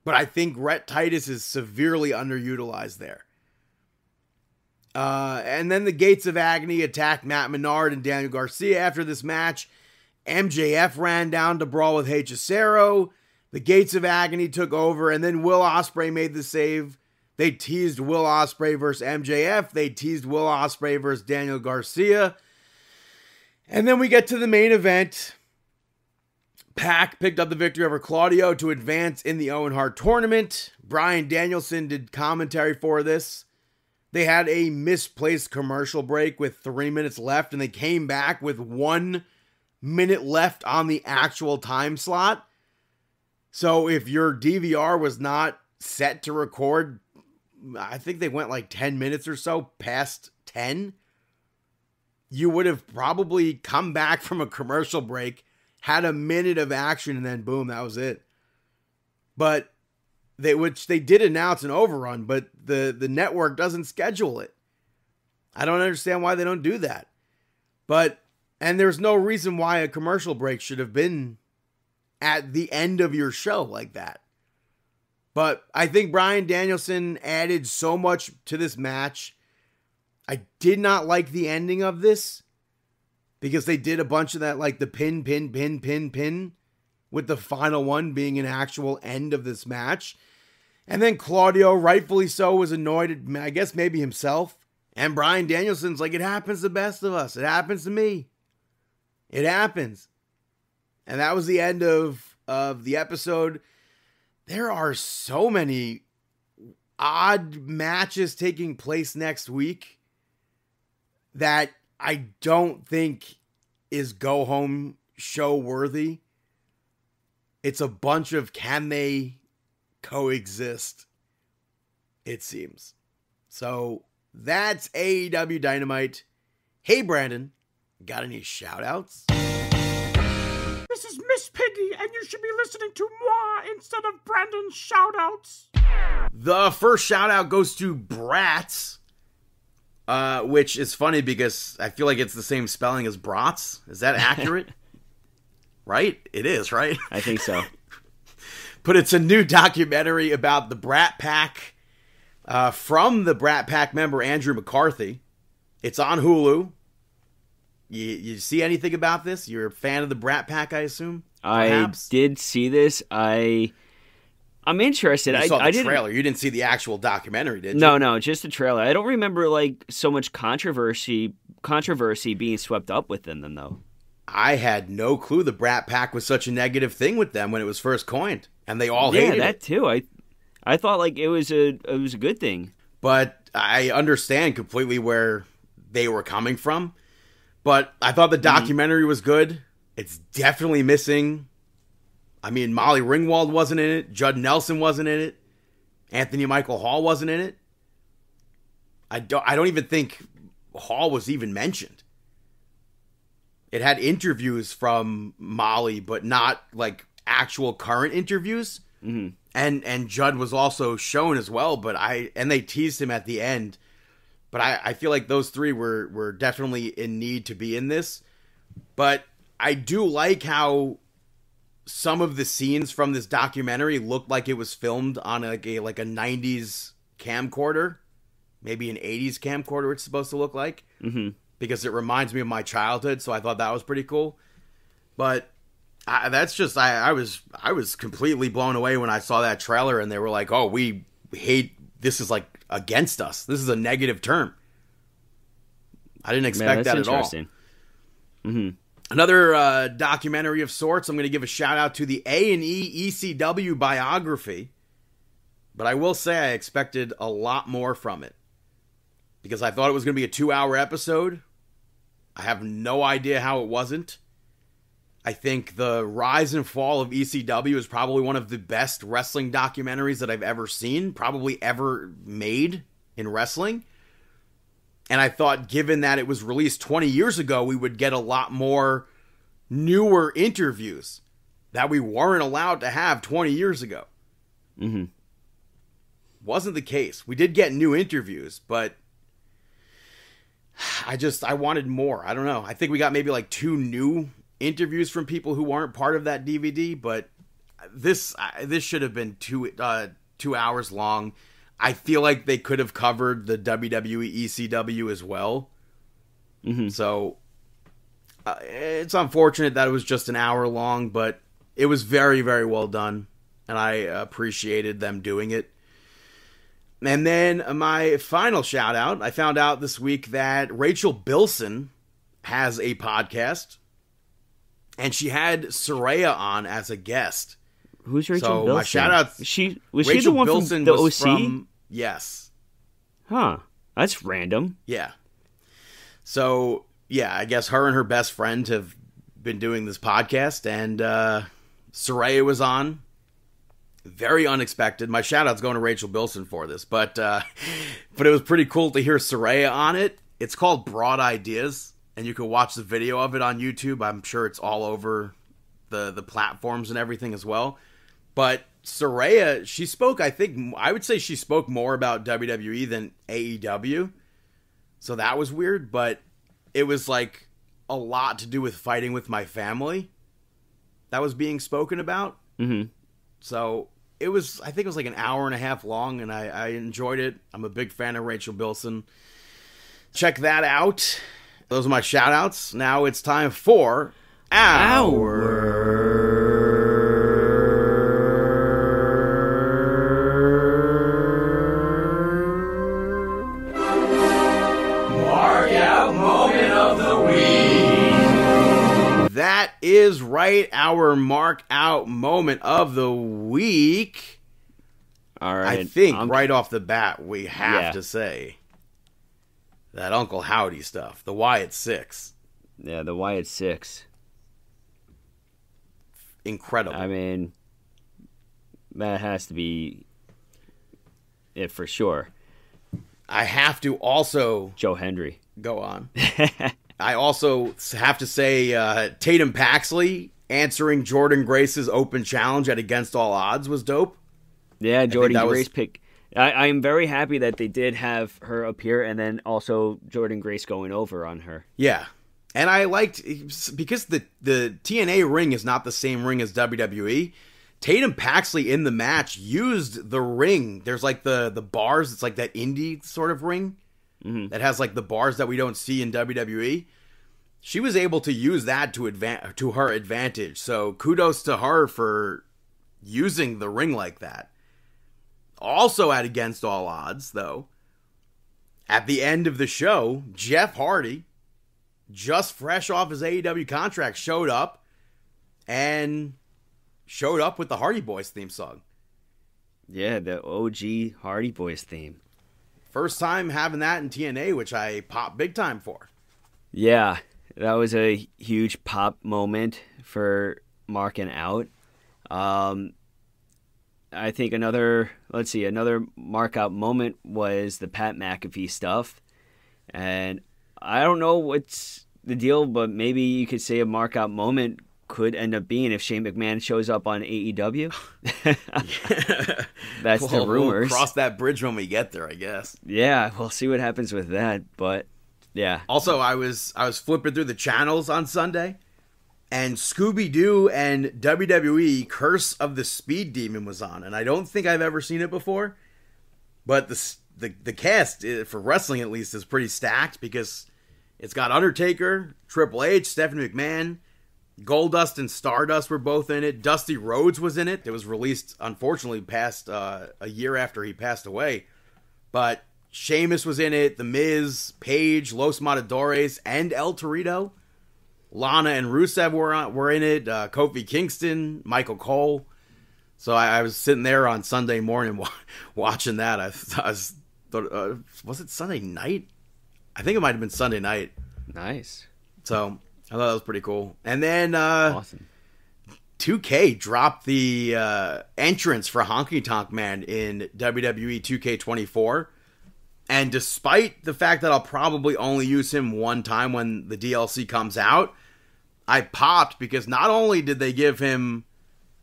Speaker 3: But I think Rhett Titus is severely underutilized there. And then the Gates of Agony attacked Matt Menard and Daniel Garcia after this match. MJF ran down to brawl with Hechicero. The Gates of Agony took over, and then Will Ospreay made the save. They teased Will Ospreay versus MJF. They teased Will Ospreay versus Daniel Garcia. And then we get to the main event. Pac picked up the victory over Claudio to advance in the Owen Hart tournament. Bryan Danielson did commentary for this. They had a misplaced commercial break with 3 minutes left, and they came back with 1 minute left on the actual time slot. So if your DVR was not set to record, I think they went like 10 minutes or so past 10. You would have probably come back from a commercial break, had a minute of action, and then boom, that was it. But which they did announce an overrun, but the network doesn't schedule it. I don't understand why they don't do that. And there's no reason why a commercial break should have been at the end of your show like that. But I think Bryan Danielson added so much to this match. I did not like the ending of this because they did a bunch of that, like the pin, with the final one being an actual end of this match. And then Claudio, rightfully so, was annoyed, I guess maybe himself. And Bryan Danielson's like, it happens to the best of us. It happens to me. It happens. And that was the end of the episode. There are so many odd matches taking place next week that I don't think is go home show worthy. It's a bunch of can they coexist, it seems. So that's AEW Dynamite. Hey, Brandon, got any shout outs?
Speaker 5: This is Miss Piggy, and you should be listening to moi instead of Brandon's shout outs.
Speaker 3: The first shout out goes to Bratz, which is funny because I feel like it's the same spelling as Brats. Is that accurate? Right? It is, right?
Speaker 2: I think so.
Speaker 3: But it's a new documentary about the Brat Pack from the Brat Pack member Andrew McCarthy. It's on Hulu. You see anything about this? You're a fan of the Brat Pack, I assume? Perhaps?
Speaker 2: I did see this. I'm interested.
Speaker 3: You saw the trailer. You didn't see the actual documentary, did you?
Speaker 2: No, just the trailer. I don't remember like so much controversy being swept up within them, though.
Speaker 3: I had no clue the Brat Pack was such a negative thing with them when it was first coined, and they all hated it.
Speaker 2: Yeah, that too. I thought like it was a good thing.
Speaker 3: But I understand completely where they were coming from. But I thought the documentary was good. It's definitely missing. I mean, Molly Ringwald wasn't in it. Judd Nelson wasn't in it. Anthony Michael Hall wasn't in it. I don't even think Hall was even mentioned. It had interviews from Molly, but not like actual current interviews.
Speaker 2: Mm-hmm.
Speaker 3: And Judd was also shown as well, but they teased him at the end. But I feel like those three were definitely in need to be in this. But I do like how some of the scenes from this documentary looked like it was filmed on like a 90s camcorder. Maybe an 80s camcorder it's supposed to look like.
Speaker 2: Mm-hmm.
Speaker 3: Because it reminds me of my childhood, so I thought that was pretty cool. But that's just, I was completely blown away when I saw that trailer and they were like, oh, we hate, this is like against us. This is a negative term. I didn't expect that at all.
Speaker 2: Mm-hmm.
Speaker 3: Another documentary of sorts. I'm going to give a shout out to the A&E ECW biography. But I will say I expected a lot more from it. Because I thought it was going to be a 2-hour episode. I have no idea how it wasn't. I think the rise and fall of ECW is probably one of the best wrestling documentaries that I've ever seen, probably ever made in wrestling. And I thought, given that it was released 20 years ago, we would get a lot more newer interviews that we weren't allowed to have 20 years ago.
Speaker 2: Mm-hmm.
Speaker 3: Wasn't the case. We did get new interviews, but I wanted more. I don't know. I think we got maybe like 2 new interviews from people who weren't part of that DVD, but this should have been 2 hours long. I feel like they could have covered the WWE ECW as well.
Speaker 2: Mm-hmm.
Speaker 3: So it's unfortunate that it was just an hour long, but it was very, very well done, and I appreciated them doing it. And then my final shout out, I found out this week that Rachel Bilson has a podcast, and she had Saraya on as a guest.
Speaker 2: Who's Rachel Bilson?
Speaker 3: My shout out,
Speaker 2: was she
Speaker 3: Rachel
Speaker 2: the one
Speaker 3: Bilson
Speaker 2: from the
Speaker 3: was
Speaker 2: OC?
Speaker 3: Yes.
Speaker 2: Huh. That's random.
Speaker 3: Yeah. So, yeah, I guess her and her best friend have been doing this podcast, and Saraya was on. Very unexpected. My shout-out's going to Rachel Bilson for this, but it was pretty cool to hear Saraya on it. It's called Broad Ideas, and you can watch the video of it on YouTube. I'm sure it's all over the platforms and everything as well. But Saraya, she spoke, I would say she spoke more about WWE than AEW. So that was weird, but it was like a lot to do with fighting with my family that was being spoken about.
Speaker 2: Mm-hmm.
Speaker 3: So I think it was like an hour and a half long, and I enjoyed it. I'm a big fan of Rachel Bilson. Check that out. Those are my shout outs. Now it's time for our That is right, our mark out moment of the week.
Speaker 2: All right.
Speaker 3: I think right off the bat, we have to say that Uncle Howdy stuff, the Wyatt Sick6.
Speaker 2: Yeah, the Wyatt Sick6.
Speaker 3: Incredible.
Speaker 2: I mean, that has to be it for sure.
Speaker 3: I have to also...
Speaker 2: Joe Hendry.
Speaker 3: Go on. I also have to say Tatum Paxley answering Jordan Grace's open challenge at Against All Odds was dope.
Speaker 2: Yeah, Jordan Grace pick. I am very happy that they did have her appear, and then also Jordan Grace going over on her.
Speaker 3: Yeah. And I liked, because the TNA ring is not the same ring as WWE, Tatum Paxley in the match used the ring. There's like the bars. It's like that indie sort of ring that has like the bars that we don't see in WWE. She was able to use that to her advantage. So kudos to her for using the ring like that. Also at Against All Odds, though, at the end of the show, Jeff Hardy, just fresh off his AEW contract, showed up with the Hardy Boys theme song.
Speaker 2: Yeah, the OG Hardy Boys theme.
Speaker 3: First time having that in TNA, which I popped big time for.
Speaker 2: Yeah, that was a huge pop moment for Markin Out. I think another mark out moment was the Pat McAfee stuff. And I don't know what's the deal, but maybe you could say a mark out moment could end up being if Shane McMahon shows up on AEW. That's the rumors.
Speaker 3: We'll cross that bridge when we get there, I guess.
Speaker 2: Yeah, we'll see what happens with that, but yeah.
Speaker 3: Also, I was flipping through the channels on Sunday, and Scooby-Doo and WWE Curse of the Speed Demon was on, and I don't think I've ever seen it before, but the cast, for wrestling at least, is pretty stacked because it's got Undertaker, Triple H, Stephanie McMahon, Goldust and Stardust were both in it. Dusty Rhodes was in it. It was released, unfortunately, past a year after he passed away. But Sheamus was in it. The Miz, Paige, Los Matadores, and El Torito. Lana and Rusev were in it. Kofi Kingston, Michael Cole. So I was sitting there on Sunday morning watching that. I thought, was it Sunday night? I think it might have been Sunday night.
Speaker 2: Nice.
Speaker 3: So I thought that was pretty cool. And then
Speaker 2: awesome.
Speaker 3: 2K dropped the entrance for Honky Tonk Man in WWE 2K24. And despite the fact that I'll probably only use him one time when the DLC comes out, I popped because not only did they give him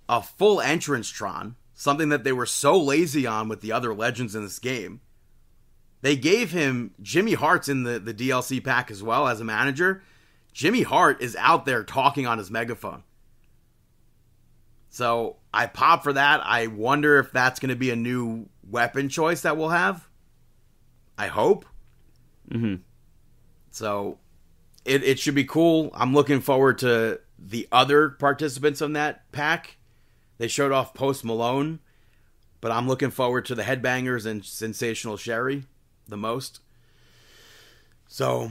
Speaker 3: a full entrance Tron, something that they were so lazy on with the other legends in this game, they gave him Jimmy Hart's in the DLC pack as well as a manager. Jimmy Hart is out there talking on his megaphone. So I popped for that. I wonder if that's going to be a new weapon choice that we'll have. I hope.
Speaker 2: Mm-hmm.
Speaker 3: So it should be cool. I'm looking forward to the other participants on that pack. They showed off Post Malone, but I'm looking forward to the Headbangers and Sensational Sherry the most. So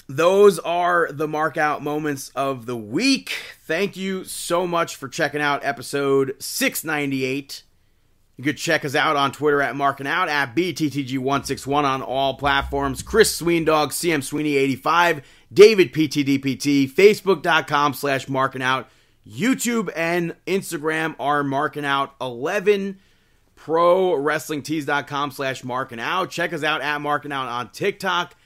Speaker 3: those are the mark out moments of the week. Thank you so much for checking out episode 698. You could check us out on Twitter at Markin Out, at BTTG161 on all platforms. Chris Sweendog, CM Sweeney85, David PTDPT, Facebook.com/Markin Out, YouTube and Instagram are Markin Out 11. ProWrestlingTees.com/Markin Out. Check us out at Markin Out on TikTok.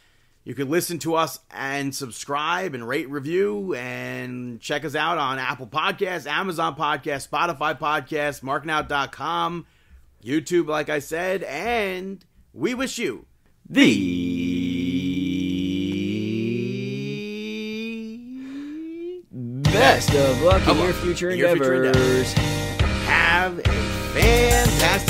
Speaker 3: You can listen to us and subscribe and rate, review, and check us out on Apple Podcasts, Amazon Podcasts, Spotify Podcasts, markinout.com, YouTube, like I said, and we wish you
Speaker 2: the best of luck in your future endeavors.
Speaker 3: Have a fantastic